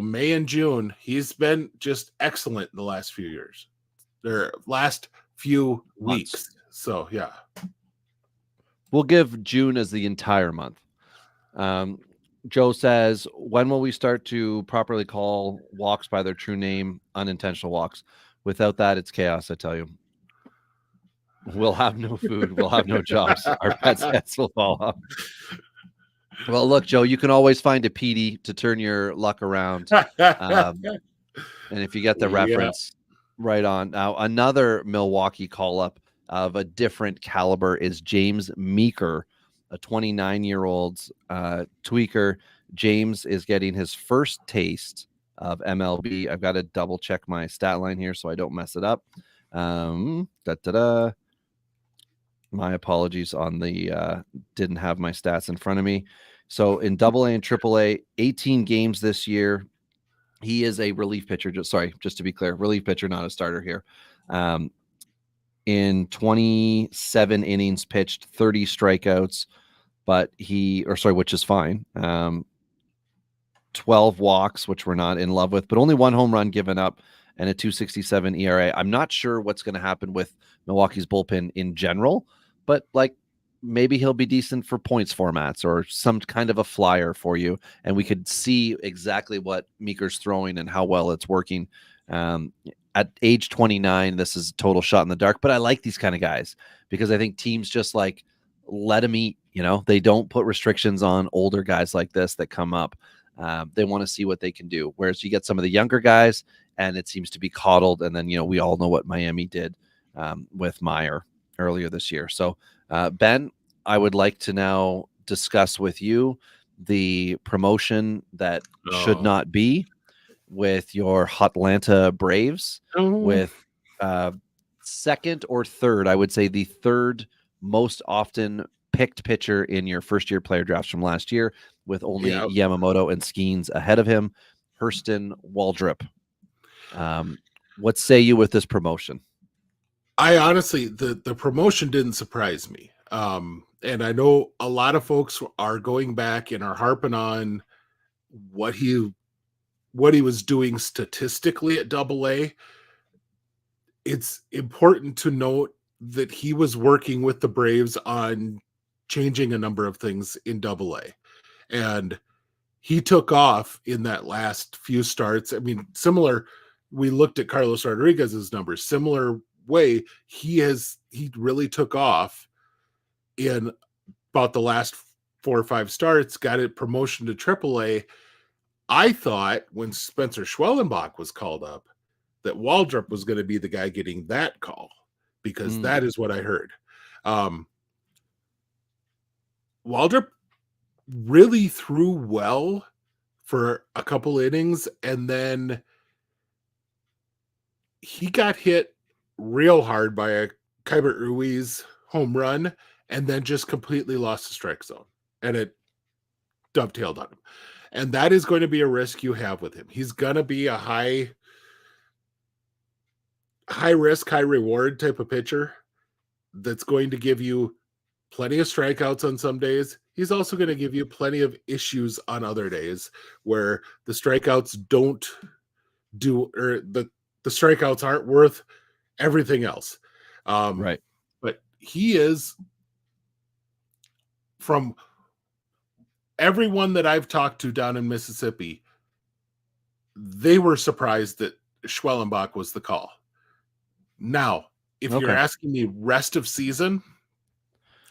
May and June, he's been just excellent in the last few years. Their last few weeks. So, yeah. We'll give June as the entire month. Joe says, when will we start to properly call walks by their true name, unintentional walks? Without that, it's chaos, I tell you. We'll have no food. We'll have no jobs. Our pets' heads will fall off. Well, look, Joe, you can always find a PD to turn your luck around. And if you get the reference, right on. Now, another Milwaukee call-up of a different caliber is James Meeker, a 29-year-old tweaker. James is getting his first taste of MLB. I've got to double check my stat line here so I don't mess it up. My apologies on the didn't have my stats in front of me. So in AA and AAA, 18 games this year. He is a relief pitcher. Just to be clear, relief pitcher, not a starter here. In 27 innings pitched, 30 strikeouts, which is fine. 12 walks, which we're not in love with, but only 1 home run given up and a 2.67 ERA. I'm not sure what's going to happen with Milwaukee's bullpen in general, but maybe he'll be decent for points formats or some kind of a flyer for you. And we could see exactly what Meeker's throwing and how well it's working. At age 29, this is a total shot in the dark, but I like these kind of guys because I think teams just let him eat. They don't put restrictions on older guys like this that come up. They want to see what they can do. Whereas you get some of the younger guys and it seems to be coddled. And then, we all know what Miami did with Meyer earlier this year. So, Ben, I would like to now discuss with you the promotion that should not be with your Hotlanta Braves with second or third, I would say the third most often picked pitcher in your first-year player drafts from last year with only Yamamoto and Skeens ahead of him, Hurston Waldrop. What say you with this promotion? I honestly, the promotion didn't surprise me. And I know a lot of folks are going back and are harping on what he was doing statistically at AA. It's important to note that he was working with the Braves on changing a number of things in AA. And he took off in that last few starts. I mean, similar, we looked at Carlos Rodriguez's numbers, similar way, he really took off in about the last 4 or 5 starts, got it promotion to AAA. I thought when Spencer Schwellenbach was called up that Waldrop was going to be the guy getting that call because that is what I heard. Waldrop really threw well for a couple innings, and then he got hit real hard by a Keibert Ruiz home run and then just completely lost the strike zone, and it dovetailed on him. And that is going to be a risk you have with him. He's going to be a high risk, high reward type of pitcher that's going to give you plenty of strikeouts on some days. He's also going to give you plenty of issues on other days where the strikeouts don't do, or the strikeouts aren't worth everything else. Right. But he is, from everyone that I've talked to down in Mississippi, they were surprised that Schwellenbach was the call. Now, if you're asking me rest of season,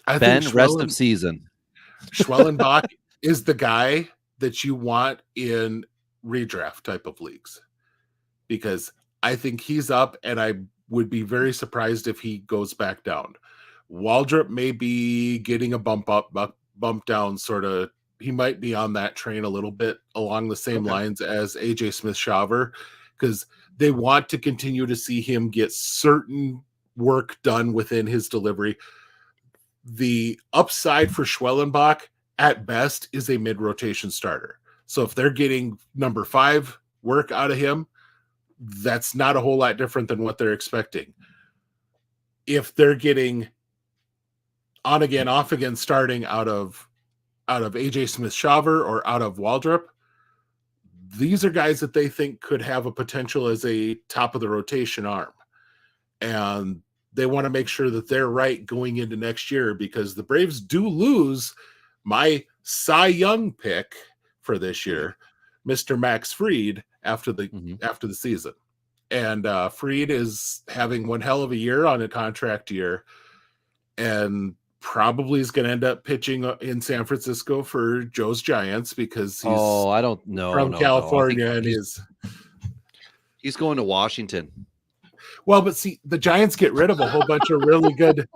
I think rest of season. Schwellenbach is the guy that you want in redraft type of leagues. because I think he's up, and I would be very surprised if he goes back down. Waldrop may be getting a bump down, sort of. He might be on that train a little bit along the same lines as AJ Smith-Shawver, because they want to continue to see him get certain work done within his delivery. The upside for Schwellenbach at best is a mid-rotation starter. So if they're getting number 5 work out of him, that's not a whole lot different than what they're expecting. If they're getting on again, off again starting out of AJ Smith-Shawver or out of Waldrop, these are guys that they think could have a potential as a top of the rotation arm. And they want to make sure that they're right going into next year, because the Braves do lose my Cy Young pick for this year, Mr. Max Fried, after the season. And Fried is having one hell of a year on a contract year, and probably is going to end up pitching in San Francisco for Joe's Giants, because he's I don't know from California, and he's going to Washington. Well, but see, the Giants get rid of a whole bunch of really good.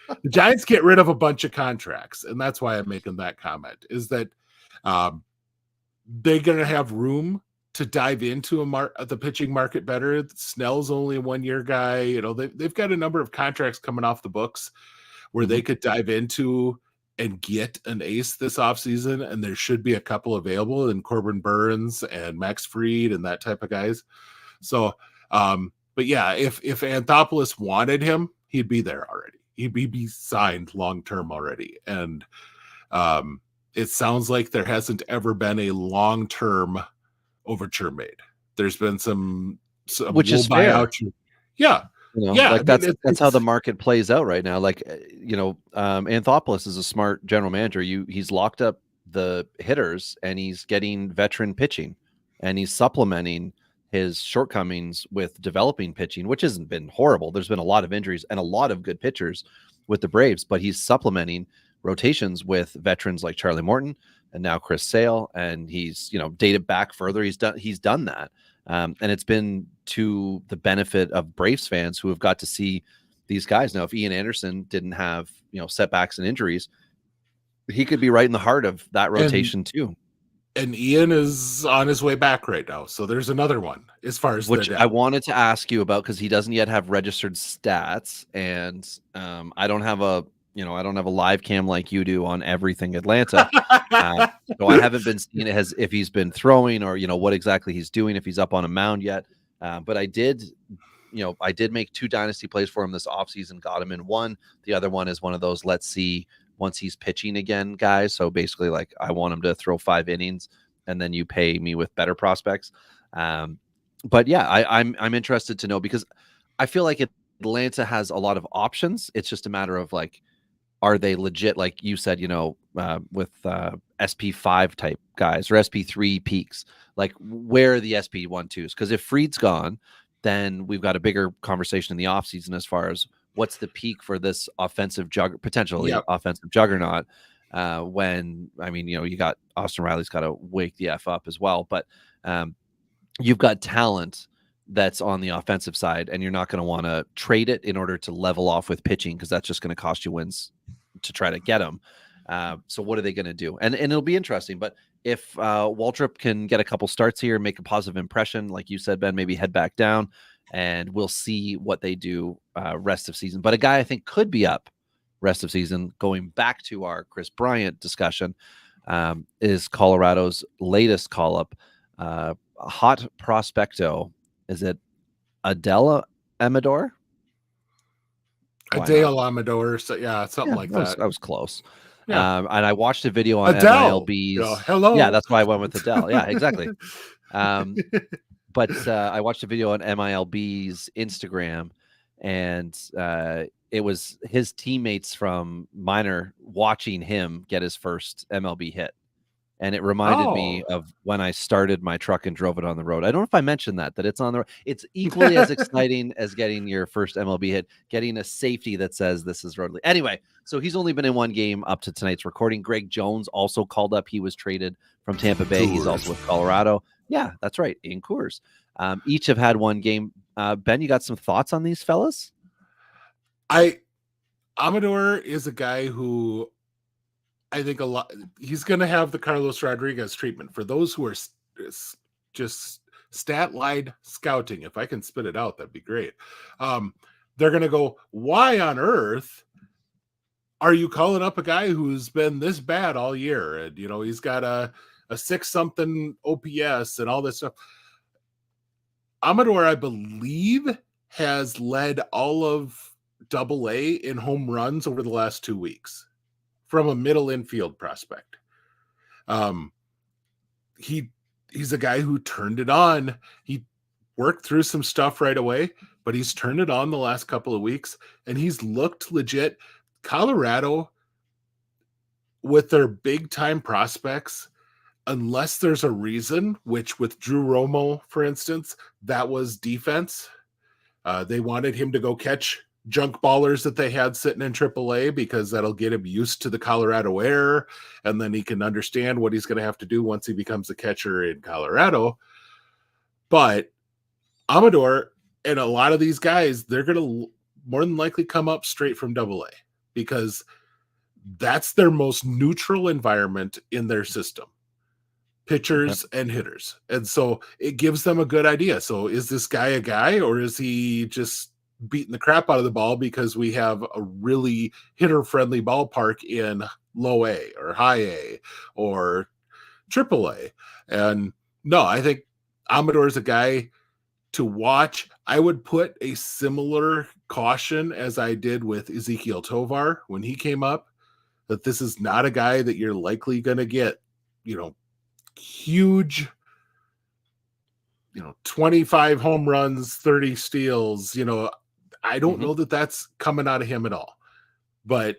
The Giants get rid of a bunch of contracts, and that's why I'm making that comment. Is that they're going to have room to dive into the pitching market better. Snell's only a 1-year guy. You know, they've got a number of contracts coming off the books where they could dive into and get an ace this offseason, and there should be a couple available in Corbin Burns and Max Fried and that type of guys. So, but yeah, if Anthopoulos wanted him, he'd be there already. He'd be signed long-term already. And it sounds like there hasn't ever been a long-term overture made. There's been some which is fair. Yeah. You know, like that's how the market plays out right now. Like, Anthopoulos is a smart general manager. He's locked up the hitters, and he's getting veteran pitching, and he's supplementing his shortcomings with developing pitching, which hasn't been horrible. There's been a lot of injuries and a lot of good pitchers with the Braves, but he's supplementing rotations with veterans like Charlie Morton and now Chris Sale, and he's dated back further. He's done that. And it's been to the benefit of Braves fans who have got to see these guys. Now, if Ian Anderson didn't have, setbacks and injuries, he could be right in the heart of that rotation too. And Ian is on his way back right now. So there's another one as far as which I wanted to ask you about, because he doesn't yet have registered stats. And I don't have a live cam like you do on everything Atlanta. So I haven't been seeing it if he's been throwing or, what exactly he's doing, if he's up on a mound yet. But I did make 2 dynasty plays for him this offseason, got him in one. The other one is one of those, let's see once he's pitching again, guys. So basically, like, I want him to throw 5 innings and then you pay me with better prospects. But yeah, I'm interested to know, because I feel like Atlanta has a lot of options. It's just a matter of, like, are they legit, like you said, with SP5 type guys or SP3 peaks? Like, where are the SP1-2s? Because if Fried's gone, then we've got a bigger conversation in the offseason as far as what's the peak for this offensive offensive juggernaut. When, you got Austin Riley's got to wake the F up as well. But you've got talent that's on the offensive side, and you're not going to want to trade it in order to level off with pitching, because that's just going to cost you wins to try to get them. So what are they going to do? And it'll be interesting. But if Waldrop can get a couple starts here, make a positive impression, like you said, Ben, maybe head back down, and we'll see what they do rest of season. But a guy I think could be up rest of season, going back to our Chris Bryant discussion, is Colorado's latest call-up, hot prospecto. Is it Adele Amador? Adele Amador. So yeah, something like that. That was close. Yeah. And I watched a video on Adele. MILB's. Hello. Yeah, that's why I went with Adele. Yeah, exactly. But I watched a video on MILB's Instagram, and it was his teammates from minor watching him get his first MLB hit. And it reminded me of when I started my truck and drove it on the road. I don't know if I mentioned that it's on the road. It's equally as exciting as getting your first MLB hit, getting a safety that says this is roadly. Anyway, so he's only been in one game up to tonight's recording. Greg Jones also called up. He was traded from Tampa Bay. He's also with Colorado. Yeah, that's right, in Coors. Each have had one game. Ben, you got some thoughts on these fellas? Amador is a guy who I think he's going to have the Carlos Rodriguez treatment. For those who are just stat line scouting, if I can spit it out, that'd be great. They're going to go, why on earth are you calling up a guy who's been this bad all year? And, he's got a 6-something OPS and all this stuff. Amador, I believe, has led all of AA in home runs over the last 2 weeks from a middle infield prospect. He's a guy who turned it on. He worked through some stuff right away, but he's turned it on the last couple of weeks, and he's looked legit. Colorado, with their big-time prospects, unless there's a reason, which with Drew Romo, for instance, that was defense. They wanted him to go catch junk ballers that they had sitting in AAA because that'll get him used to the Colorado air, and then he can understand what he's going to have to do once he becomes a catcher in Colorado. But Amador and a lot of these guys, they're going to more than likely come up straight from AA because that's their most neutral environment in their system. Pitchers and hitters. And so it gives them a good idea. So is this guy a guy, or is he just beating the crap out of the ball because we have a really hitter-friendly ballpark in low A or high A or triple A? And no, I think Amador is a guy to watch. I would put a similar caution as I did with Ezekiel Tovar when he came up, that this is not a guy that you're likely going to get, huge, 25 home runs, 30 steals. I don't know that that's coming out of him at all. But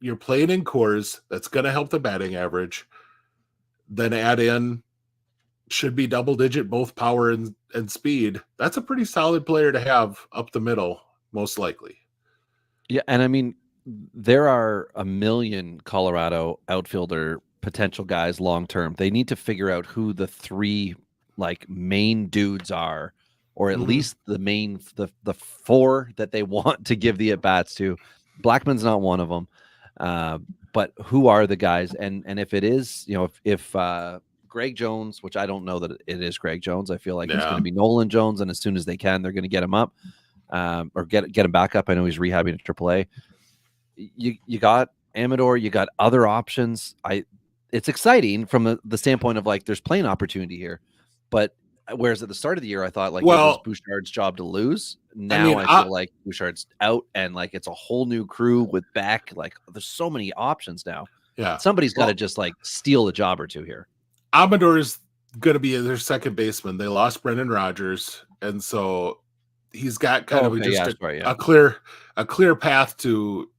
you're playing in cores, that's going to help the batting average. Then add in, should be double digit, both power and speed. That's a pretty solid player to have up the middle, most likely. Yeah, and I mean, there are a million Colorado outfielder potential guys long term. They need to figure out who the three main dudes are, or at least the four that they want to give the at bats to. Blackman's not one of them, but who are the guys? And if it is, if Greg Jones, which I don't know that it is Greg Jones, I feel like it's going to be Nolan Jones, and as soon as they can, they're going to get him up, or get him back up. I know he's rehabbing at AAA. You got Amador, you got other options. It's exciting from the standpoint of there's playing opportunity here, but whereas at the start of the year I thought it was Bouchard's job to lose. Now I feel like Bouchard's out, and it's a whole new crew with Beck. There's so many options now. Yeah, somebody's got to just steal a job or two here. Amador is going to be their second baseman. They lost Brendan Rodgers, and so he's got kind of a clear path to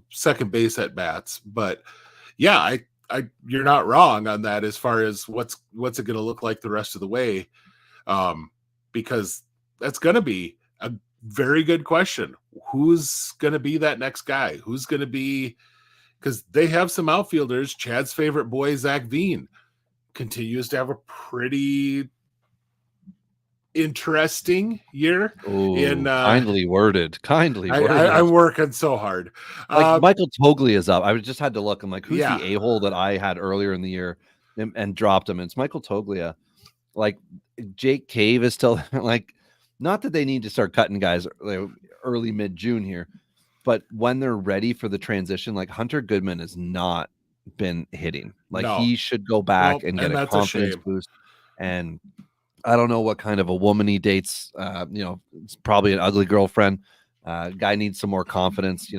second base at bats. But yeah, you're not wrong on that as far as what's it going to look like the rest of the way, because that's going to be a very good question. Who's going to be that next guy? Who's going to be, because they have some outfielders. Chad's favorite boy, Zach Veen, continues to have a pretty interesting year. Kindly worded. I'm working so hard. Michael Toglia is up. I just had to look. I'm like, who's the a-hole that I had earlier in the year and dropped him? And it's Michael Toglia. Jake Cave is still not that they need to start cutting guys early mid-June here, but when they're ready for the transition, Hunter Goodman has not been hitting. He should go back and get a confidence boost. And I don't know what kind of a woman he dates. It's probably an ugly girlfriend. Guy needs some more confidence,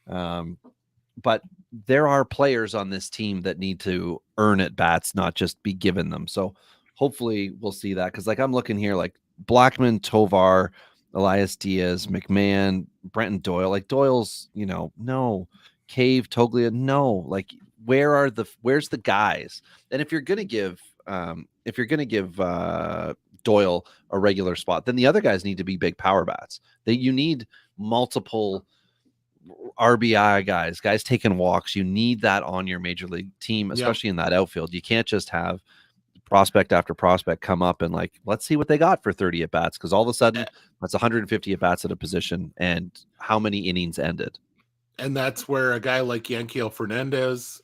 but there are players on this team that need to earn at bats, not just be given them. So hopefully we'll see that. Cause I'm looking here, Blackman, Tovar, Elias Diaz, McMahon, Brenton Doyle, Doyle's, no. Cave, Toglia, no. Where's the guys? And if you're going to give Doyle a regular spot, then the other guys need to be big power bats. You need multiple RBI guys taking walks. You need that on your major league team, especially in that outfield. You can't just have prospect after prospect come up and like, let's see what they got for 30 at bats. Cause all of a sudden that's 150 at bats at a position and how many innings ended. And that's where a guy like Yanquiel Fernandez,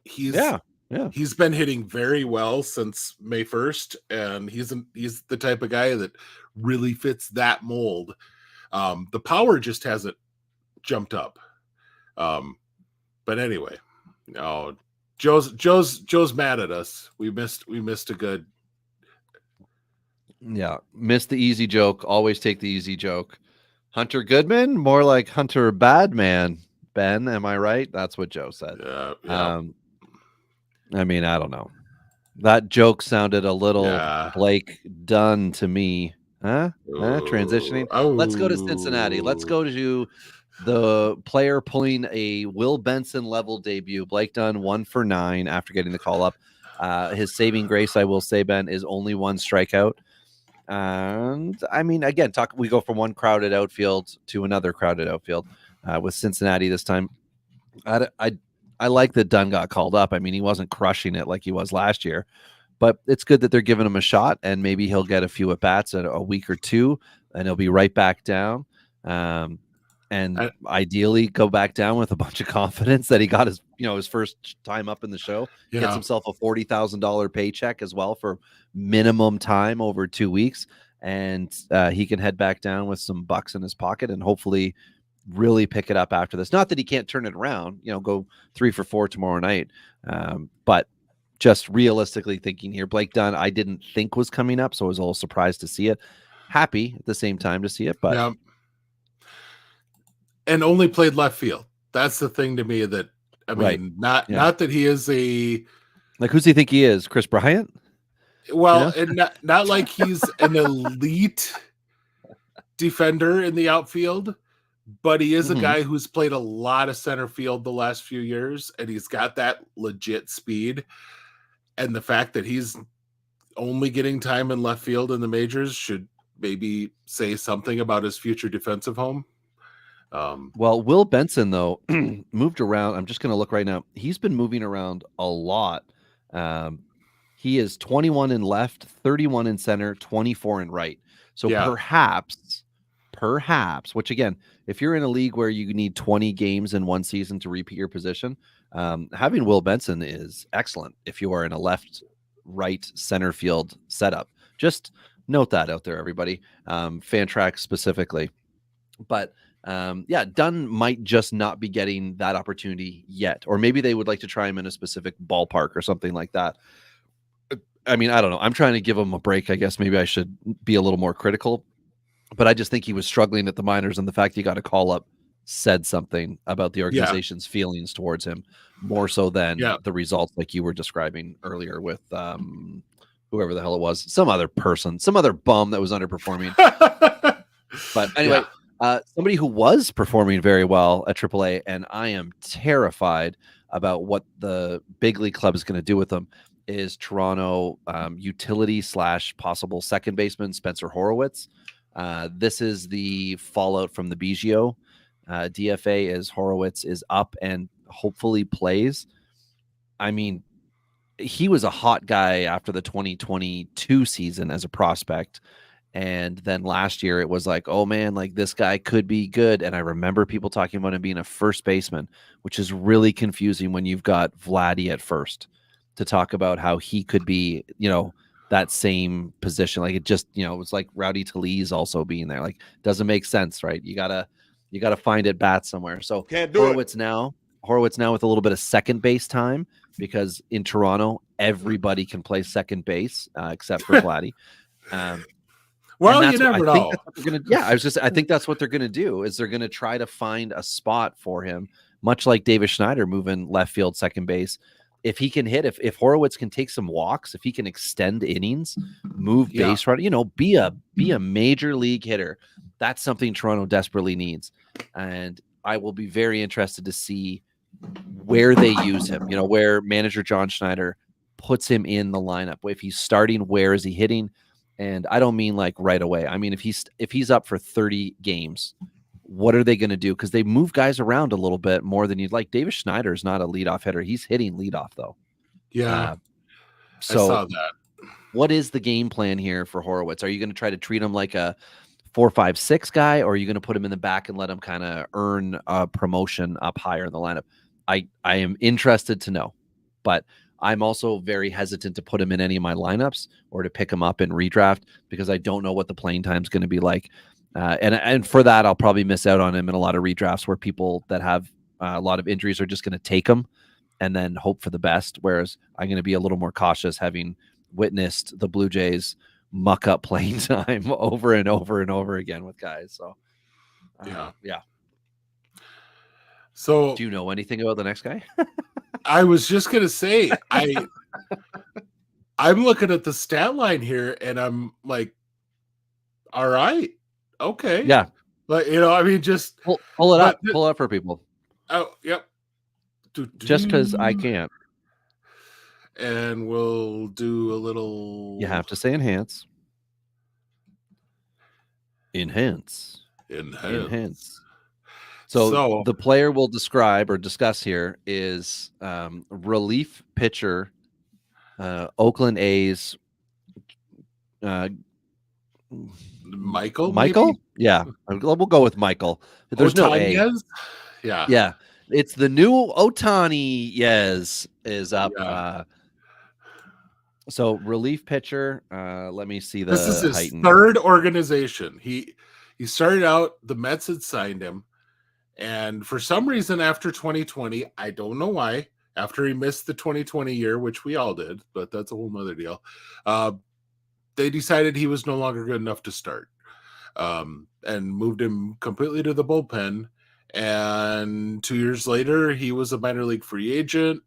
he's been hitting very well since May 1st. And he's the type of guy that really fits that mold. The power just hasn't jumped up. But anyway, Joe's mad at us. We missed a good. Yeah, missed the easy joke. Always take the easy joke. Hunter Goodman, more like Hunter Badman. Ben, am I right? That's what Joe said. Yeah. I mean, I don't know. That joke sounded a little Blake Dunn to me. Huh? Transitioning. Oh. Let's go to Cincinnati. Let's go to the player pulling a Will Benson level debut. Blake Dunn 1 for 9 after getting the call up. His saving grace, I will say, Ben, is only 1 strikeout. And I mean, again, we go from one crowded outfield to another crowded outfield with Cincinnati this time. I like that Dunn got called up. I mean, he wasn't crushing it like he was last year, but it's good that they're giving him a shot, and maybe he'll get a few at bats in a week or two, and he'll be right back down. And ideally go back down with a bunch of confidence that he got his first time up in the show. Gets himself a $40,000 paycheck as well for minimum time over 2 weeks. And he can head back down with some bucks in his pocket and hopefully really pick it up after this. Not that he can't turn it around, go 3 for 4 tomorrow night. But just realistically thinking here, Blake Dunn, I didn't think was coming up. So I was a little surprised to see it. Happy at the same time to see it, but yeah. And only played left field. That's the thing to me that, I mean, not that he is like, who's he think he is? Chris Bryant? Well, and not like he's an elite defender in the outfield, but he is a guy who's played a lot of center field the last few years, and he's got that legit speed. And the fact that he's only getting time in left field in the majors should maybe say something about his future defensive home. Well, Will Benson, though, moved around. I'm just going to look right now. He's been moving around a lot. He is 21 in left, 31 in center, 24 in right. So perhaps, which again, if you're in a league where you need 20 games in one season to repeat your position, having Will Benson is excellent if you are in a left, right, center field setup. Just note that out there, everybody. Fantrax specifically. But Dunn might just not be getting that opportunity yet, or maybe they would like to try him in a specific ballpark or something like that. I mean, I don't know. I'm trying to give him a break. I guess maybe I should be a little more critical, but I just think he was struggling at the minors, and the fact he got a call up said something about the organization's feelings towards him more so than the results like you were describing earlier with whoever the hell it was, some other bum that was underperforming. But anyway, somebody who was performing very well at AAA, and I am terrified about what the big league club is going to do with them, is Toronto utility / possible second baseman Spencer Horowitz. This is the fallout from the Biggio DFA as Horowitz is up and hopefully plays. I mean, he was a hot guy after the 2022 season as a prospect. And then last year it was like, oh man, like this guy could be good. And I remember people talking about him being a first baseman, which is really confusing when you've got Vladdy at first, to talk about how he could be, that same position. Like it just, it was like Rowdy Talese also being there. Like doesn't make sense, right? You gotta find at bat somewhere. So Horowitz now with a little bit of second base time, because in Toronto everybody can play second base except for Vladdy. Well, you never know. I think that's what they're going to do, is they're going to try to find a spot for him, much like Davis Schneider moving left field, second base. If he can hit, if Horowitz can take some walks, if he can extend innings, move base run, be a major league hitter. That's something Toronto desperately needs. And I will be very interested to see where they use him, where manager John Schneider puts him in the lineup. If he's starting, where is he hitting? And I don't mean like right away. I mean, if he's up for 30 games, what are they going to do? Because they move guys around a little bit more than you'd like. Davis Schneider is not a leadoff hitter. He's hitting leadoff though. Yeah. So I saw that. what is the game plan here for Horowitz? Are you going to try to treat him like a 4-5-6 guy, or are you going to put him in the back and let him kind of earn a promotion up higher in the lineup? I am interested to know, but I'm also very hesitant to put him in any of my lineups or to pick him up in redraft because I don't know what the playing time is going to be like. And for that, I'll probably miss out on him in a lot of redrafts where people that have a lot of injuries are just going to take him and then hope for the best. Whereas I'm going to be a little more cautious, having witnessed the Blue Jays muck up playing time over and over and over again with guys. So, yeah. So, do you know anything about the next guy? I was just going to say, I'm looking at the stat line here and I'm like, all right, okay. Yeah. But, I mean, just pull it up. Pull it up for people. Oh, yep. Just because I can't. And we'll do a little. You have to say enhance. Enhance. So the player we'll describe or discuss here is relief pitcher, Oakland A's. Michael? Maybe? Yeah, we'll go with Michael. There's no A. Yeah. It's the new Ohtani. Yes, is up. Yeah. So relief pitcher. Let me see the. This is his third organization. He started out. The Mets had signed him, and for some reason, after 2020, I don't know why. After he missed the 2020 year, which we all did, but that's a whole nother deal. They decided he was no longer good enough to start, and moved him completely to the bullpen. And 2 years later, he was a minor league free agent,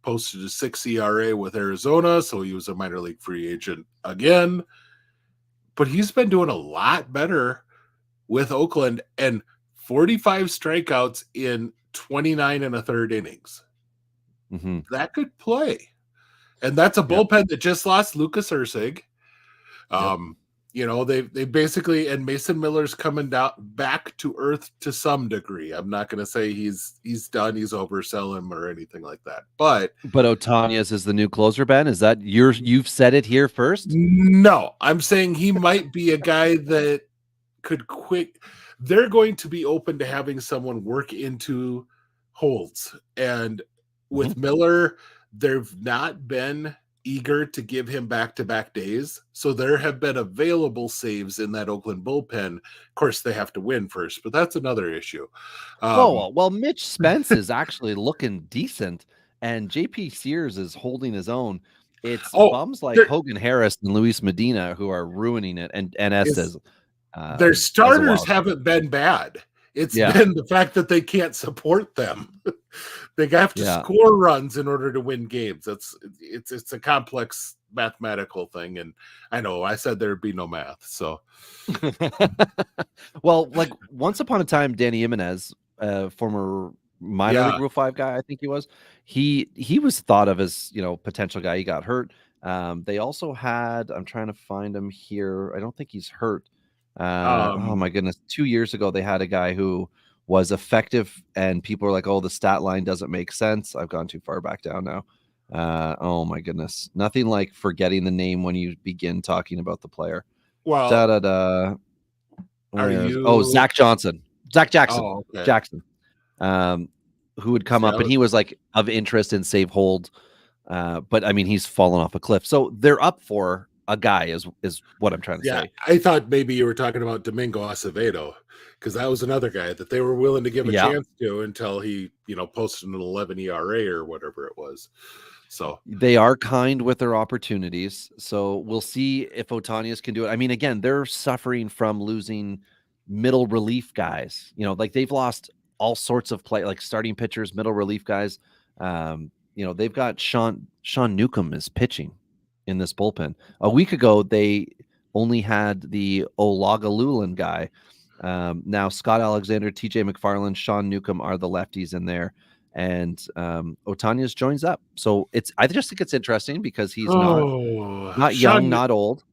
posted a 6 ERA with Arizona, so he was a minor league free agent again. But he's been doing a lot better with Oakland, and 45 strikeouts in 29 and a third innings. Mm-hmm. That could play. And that's a bullpen that just lost Lucas Erceg. They basically, and Mason Miller's coming down back to earth to some degree. I'm not going to say he's done, he's over, sell him or anything like that. But Ohtani's is the new closer, Ben. Is that you've said it here first? No, I'm saying he might be a guy that could quit. They're going to be open to having someone work into holds, and with Miller, they've not been eager to give him back-to-back days. So there have been available saves in that Oakland bullpen. Of course, they have to win first, but that's another issue. Well, Mitch Spence is actually looking decent, and JP Sears is holding his own. It's bums like Hogan Harris and Luis Medina who are ruining it, and Estes. Their starters haven't been bad. It's been the fact that they can't support them. They have to score runs in order to win games. It's a complex mathematical thing, and I know I said there'd be no math. So, well, like once upon a time, Danny Jimenez, former minor league Rule 5 guy, I think he was. He was thought of as potential guy. He got hurt. They also had. I'm trying to find him here. I don't think he's hurt. Oh my goodness, 2 years ago they had a guy who was effective and people were like, oh, the stat line doesn't make sense. I've gone too far back down now. Oh my goodness, nothing like forgetting the name when you begin talking about the player. Well, Zach Jackson, Jackson, who would come up and he was like of interest in save hold, but I mean he's fallen off a cliff, so they're up for a guy is what I'm trying to say. I thought maybe you were talking about Domingo Acevedo, because that was another guy that they were willing to give a chance to until he, posted an 11 ERA or whatever it was. So they are kind with their opportunities. So we'll see if Ohtani can do it. I mean, again, they're suffering from losing middle relief guys. Like they've lost all sorts of play, like starting pitchers, middle relief guys. They've got Sean Newcomb is pitching in this bullpen. A week ago, they only had the Olagalulan guy. Now Scott Alexander, TJ McFarland, Sean Newcomb are the lefties in there, and Ohtani's joins up. So I just think it's interesting because he's not young, not old.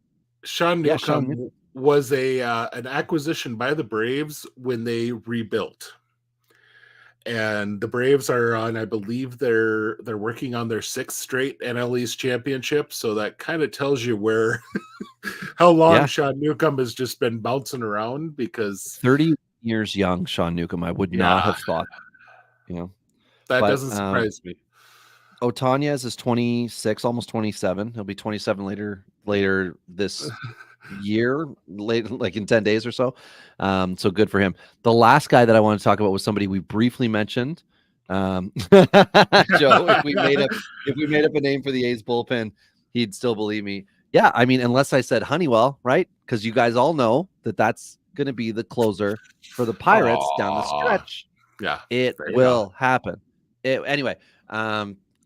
Sean Newcomb was an acquisition by the Braves when they rebuilt. and the Braves are on, I believe they're working on their 6th straight NL East championship. So that kind of tells you where how long Sean Newcomb has just been bouncing around, because 30 years young, Sean Newcomb. I would not have thought, that doesn't surprise me. Otanez is 26, almost 27. He'll be 27 later this year, like in 10 days or so. So good for him. The last guy that I want to talk about was somebody we briefly mentioned. Joe, if we made up a name for the A's bullpen, he'd still believe me. Yeah, I mean, unless I said Honeywell, right? Because you guys all know that's going to be the closer for the Pirates down the stretch. Yeah, it will happen. Anyway,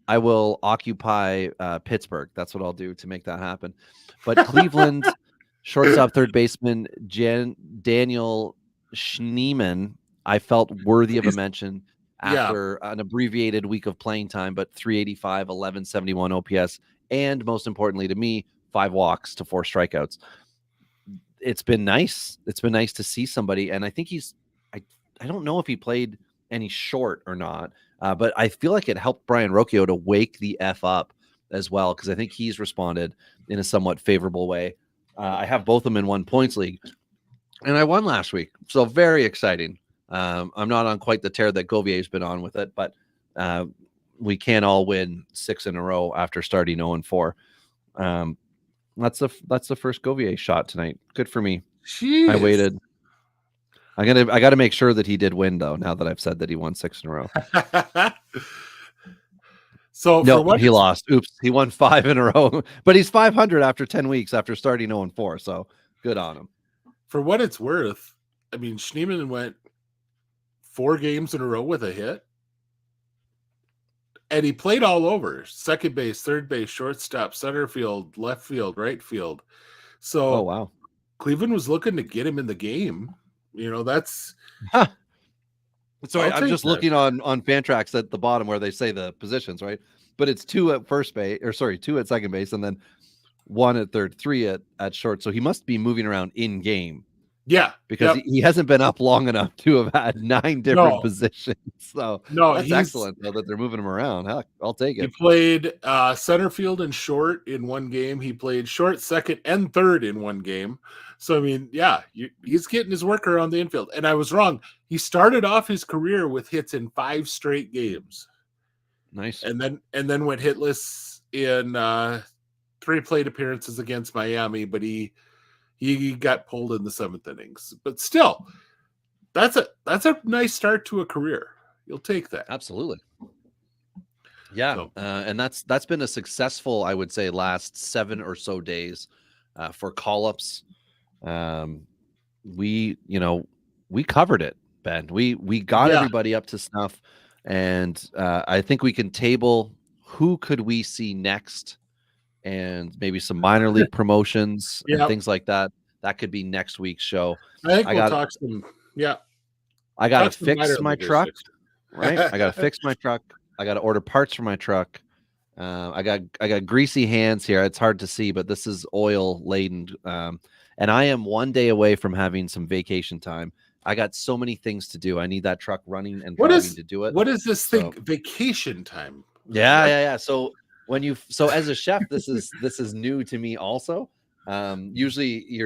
I will occupy Pittsburgh. That's what I'll do to make that happen. But Cleveland shortstop, third baseman Daniel Schneemann, I felt worthy of a mention after an abbreviated week of playing time, but 385, 1171 OPS, and most importantly to me, 5 walks to 4 strikeouts. It's been nice. It's been nice to see somebody, and I think I don't know if he played any short or not, but I feel like it helped Brian Rocchio to wake the F up as well, because I think he's responded in a somewhat favorable way. I have both of them in 1 points league, and I won last week, so very exciting. I'm not on quite the tear that Govier's been on with it, but we can't all win 6 in a row after starting 0-4. That's the first Govier shot tonight. Good for me. Jeez. I waited. I got to make sure that he did win, though, now that I've said that he won 6 in a row. So no, he lost. Oops, he won 5 in a row, but he's 500 after 10 weeks after starting 0-4. So good on him. For what it's worth, I mean, Schneemann went 4 games in a row with a hit, and he played all over: second base, third base, shortstop, center field, left field, right field. So, oh wow, Cleveland was looking to get him in the game. That's. Sorry, I'm just looking on Fantrax at the bottom where they say the positions, right? But it's 2 at first base, 2 at second base, and then 1 at third, 3 at short. So he must be moving around in game. Yeah, because he hasn't been up long enough to have had 9 different positions. So that's excellent, though, that they're moving him around. Heck, I'll take it. He played center field and short in 1 game. He played short, second, and third in 1 game. So, I mean, he's getting his work around the infield. And I was wrong. He started off his career with hits in 5 straight games. Nice. And then went hitless in 3 plate appearances against Miami, but he got pulled in the 7th innings. But still, that's a nice start to a career. You'll take that. Absolutely. Yeah. And that's been a successful, I would say, last 7 or so days for call-ups. We covered it, Ben. We got everybody up to snuff, and I think we can table who could we see next, and maybe some minor league promotions and things like that. That could be next week's show. I think we'll talk some. Yeah, I got to fix my truck. Right, I got to fix my truck. I got to order parts for my truck. I got greasy hands here. It's hard to see, but this is oil laden. And I am 1 day away from having some vacation time. I got so many things to do. I need that truck running and driving to do it. What is this thing? Vacation time? Yeah. So as a chef, this is new to me also. Usually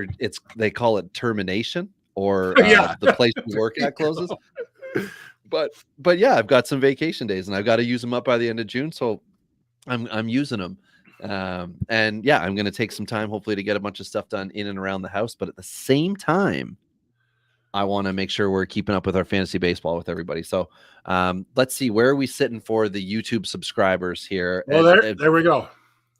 they call it termination, or the place you work at closes. But yeah, I've got some vacation days, and I've got to use them up by the end of June. So I'm using them. And yeah, I'm going to take some time, hopefully, to get a bunch of stuff done in and around the house. But at the same time, I want to make sure we're keeping up with our fantasy baseball with everybody. So let's see, where are we sitting for the YouTube subscribers here? Well, there we go.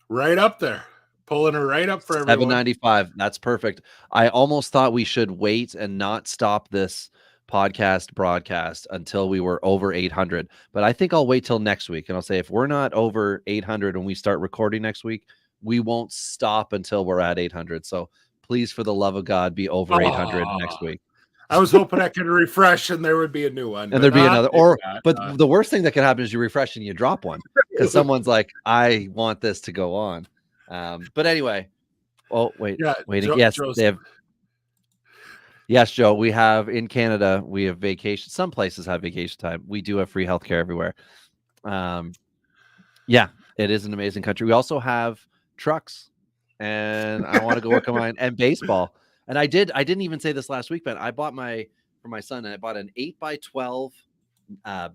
Right up there. Pulling her right up for everyone. 795. That's perfect. I almost thought we should wait and not stop this broadcast until we were over 800, but I think I'll wait till next week, and I'll say if we're not over 800 when we start recording next week, we won't stop until we're at 800. So please, for the love of God, be over 800 next week. I was hoping I could refresh and there would be a new one, and there'd be another. But the worst thing that could happen is you refresh and you drop one because someone's like, I want this to go on. But anyway, waiting. Yes, they have. Yes, Joe. We have in Canada, we have vacation. Some places have vacation time. We do have free healthcare everywhere. Yeah, it is an amazing country. We also have trucks, and I want to go work on mine and baseball. And I didn't even say this last week, but I bought for my son, and I bought an 8x12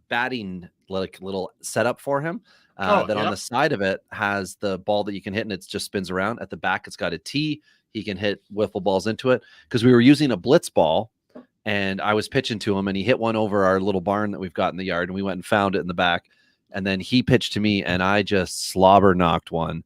batting like little setup for him. Oh, That on yep. the side of it has the ball that you can hit, and it just spins around. At the back, it's got a tee. He can hit wiffle balls into it because we were using a blitz ball, and I was pitching to him, and he hit one over our little barn that we've got in the yard, and we went and found it in the back. And then he pitched to me, and I just slobber knocked one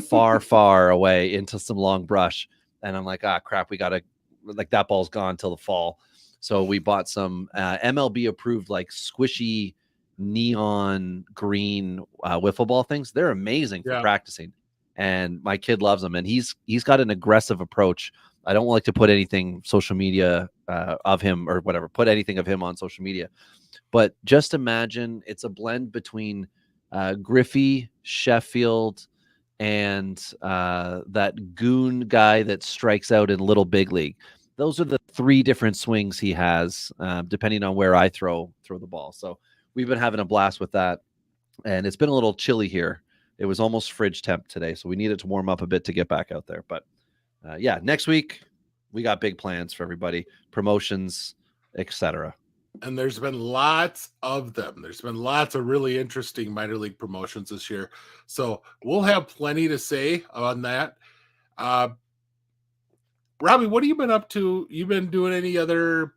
far, far away into some long brush. And I'm like, crap, we got to, like, that ball's gone till the fall. So we bought some MLB approved, like, squishy neon green wiffle ball things. They're amazing for practicing. And my kid loves them. And he's got an aggressive approach. I don't like to put anything social media of him or whatever, put anything of him on social media. But just imagine it's a blend between Griffey, Sheffield, and that goon guy that strikes out in Little Big League. Those are the three different swings he has, depending on where I throw the ball. So we've been having a blast with that, and it's been a little chilly here. It was almost fridge temp today, so we needed to warm up a bit to get back out there. But yeah, next week we got big plans for everybody, promotions, etc. And there's been lots of them. There's been lots of really interesting minor league promotions this year. So we'll have plenty to say on that. Robbie, what have you been up to? You've been doing any other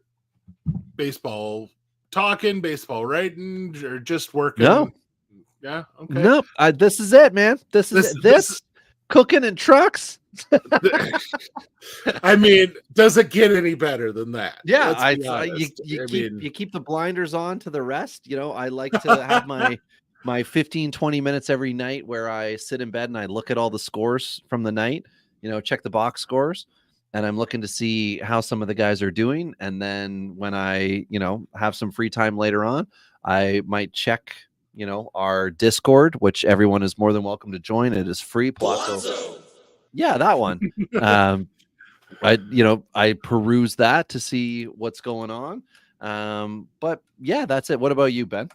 baseball talking, baseball writing, or just working? No. Yeah. Okay. Nope. This is it, man. This is this cooking and trucks. I mean, does it get any better than that? Yeah, you keep the blinders on to the rest. You know, I like to have my 15, 20 minutes every night where I sit in bed and I look at all the scores from the night, you know, check the box scores, and I'm looking to see how some of the guys are doing. And then when I, you know, have some free time later on, I might check, you know, our Discord, which everyone is more than welcome to join. It is free. Palazzo. Yeah, that one. I peruse that to see what's going on. But yeah, that's it. What about you, Ben?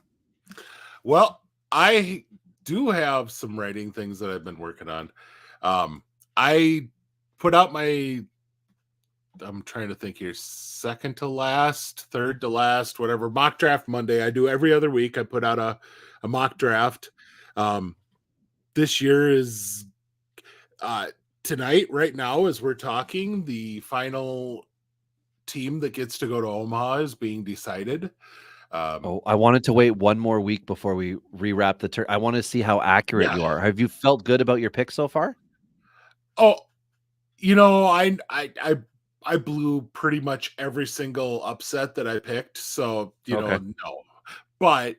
Well, I do have some writing things that I've been working on. I put out I'm trying to think here, second to last, third to last, whatever, mock draft Monday. I do every other week. I put out a mock draft. This year is tonight, right now, as we're talking, the final team that gets to go to Omaha is being decided. I wanted to wait one more week before we rewrap the turn. I want to see how accurate you are. Have you felt good about your pick so far? Oh, you know, I blew pretty much every single upset that I picked. So, you know, no. But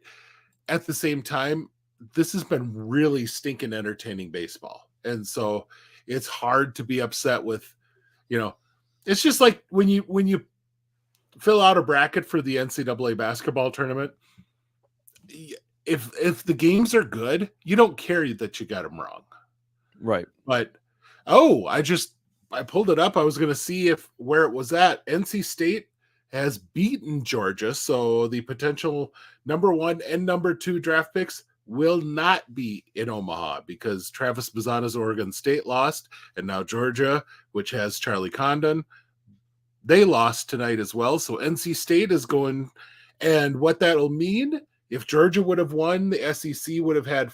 at the same time, this has been really stinking entertaining baseball. And so it's hard to be upset with, you know, it's just like when you fill out a bracket for the NCAA basketball tournament, if the games are good, you don't care that you got them wrong. Right. But, I pulled it up. I was going to see where it was at. NC State has beaten Georgia, so the potential number 1 and number 2 draft picks will not be in Omaha because Travis Bazzana's Oregon State lost, and now Georgia, which has Charlie Condon, they lost tonight as well. So NC State is going, and what that'll mean, if Georgia would have won, the SEC would have had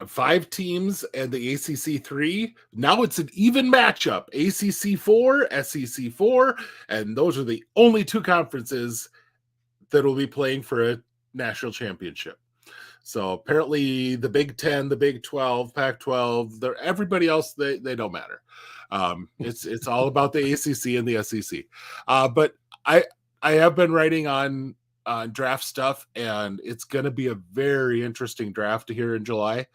5 teams and the ACC 3. Now it's an even matchup. ACC 4, SEC 4, and those are the only 2 conferences that will be playing for a national championship. So apparently the Big 10, the Big 12, Pac-12, everybody else, they don't matter. It's all about the ACC and the SEC. But I have been writing on draft stuff, and it's going to be a very interesting draft here in July.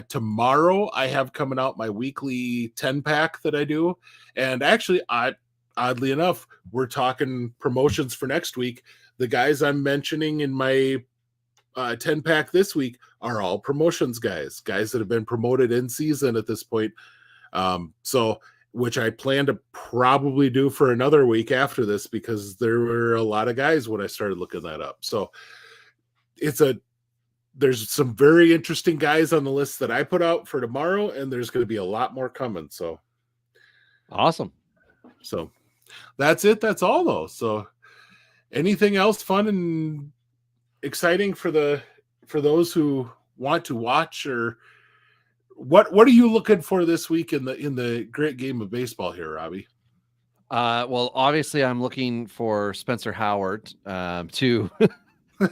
Tomorrow I have coming out my weekly 10-pack that I do. And actually, oddly enough, we're talking promotions for next week. The guys I'm mentioning in my 10-pack this week are all promotions guys that have been promoted in season at this point. So which I plan to probably do for another week after this because there were a lot of guys when I started looking that up. So there's some very interesting guys on the list that I put out for tomorrow, and there's going to be a lot more coming. So awesome. So that's it. That's all though. So anything else fun and exciting for those who want to watch, or what are you looking for this week in the great game of baseball here, Robbie? Well, obviously I'm looking for Spencer Howard to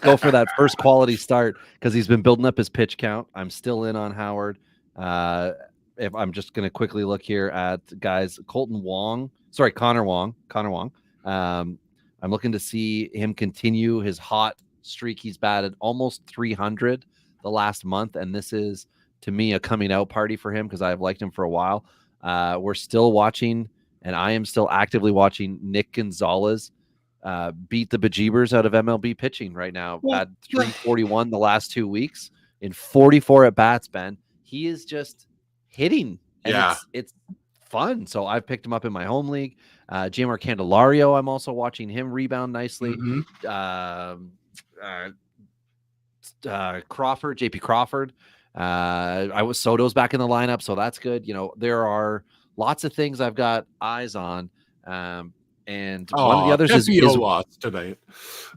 go for that first quality start because he's been building up his pitch count. I'm still in on Howard. If I'm just going to quickly look here at guys, Connor Wong. I'm looking to see him continue his hot streak. He's batted almost 300 the last month, and this is, to me, a coming out party for him because I've liked him for a while. We're still watching, and I am still actively watching Nick Gonzalez beat the bejeebers out of MLB pitching right now. At 341 the last 2 weeks in 44 at bats, Ben. He is just hitting, and it's fun. So I've picked him up in my home league. Jmar Candelario, I'm also watching him rebound nicely. Crawford, JP Crawford. Soto's back in the lineup, so that's good. There are lots of things I've got eyes on. And one of the others is lost tonight.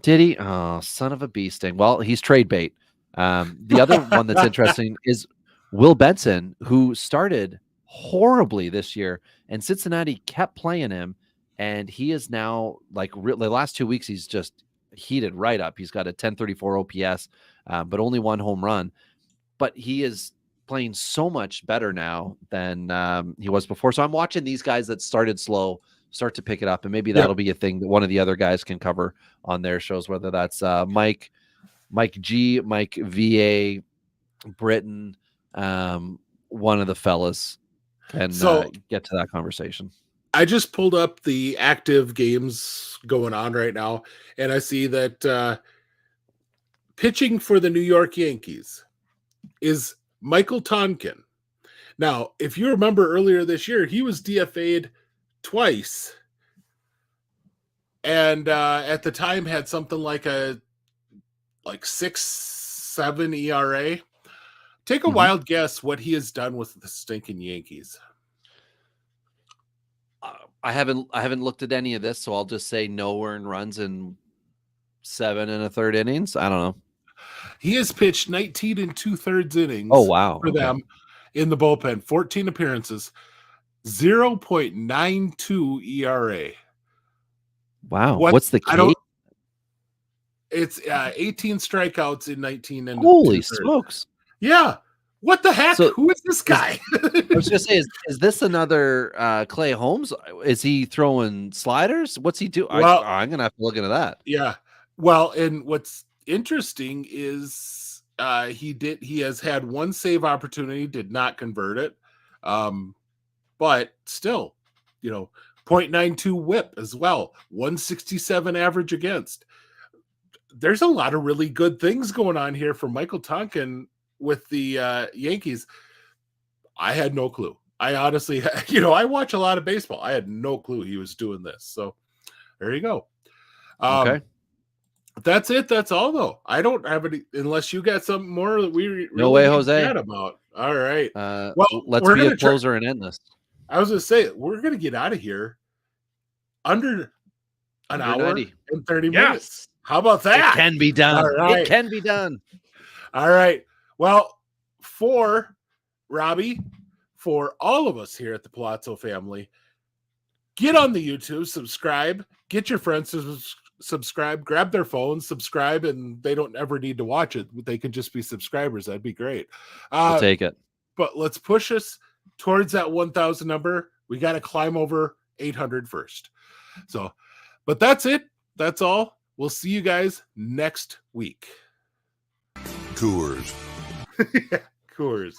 Did he? Oh, son of a bee sting. Well, he's trade bait. The other one that's interesting is Will Benson, who started horribly this year, and Cincinnati kept playing him, and he is now the last 2 weeks he's just heated right up. He's got a 1034 OPS, but only one home run. But he is playing so much better now than he was before. So I'm watching these guys that started slow start to pick it up, and maybe that'll be a thing that one of the other guys can cover on their shows, whether that's Mike G, Mike VA, Britton, one of the fellas can get to that conversation. I just pulled up the active games going on right now, and I see that pitching for the New York Yankees is Michael Tonkin. Now, if you remember earlier this year, he was DFA'd twice, and at the time had something like 6.7 ERA. Take a wild guess what he has done with the stinking Yankees. I haven't looked at any of this, so I'll just say no earned runs in 7 1/3 innings. I don't know. He has pitched 19 2/3 innings. Oh wow! For them in the bullpen, 14 appearances, 0.92 ERA. Wow. What's the key? It's 18 strikeouts in 19 and holy smokes. Yeah. What the heck? So, who is this guy? I was going to say, is this another Clay Holmes? Is he throwing sliders? What's he doing? Well, I'm going to have to look into that. Yeah. Well, and what's interesting is he has had one save opportunity, did not convert it. But still, 0.92 whip as well, 167 average against. There's a lot of really good things going on here for Michael Tonkin with the Yankees. I had no clue. I honestly, I watch a lot of baseball. I had no clue he was doing this. So there you go. Okay. That's it. That's all though. I don't have any, unless you got something more that we really no way, Jose. About. All right. Well, let's be a closer and end this. I was going to say, we're going to get out of here under an hour 90. and 30 minutes. How about that? It can be done. All right. It can be done. All right. Well, for Robbie, for all of us here at the Palazzo family, get on the YouTube, subscribe, get your friends to subscribe, grab their phones, subscribe, and they don't ever need to watch it. They could just be subscribers. That'd be great. I'll take it. But let's push us towards that 1,000 number. We got to climb over 800 first. So, but that's it. That's all. We'll see you guys next week. Coors. Coors.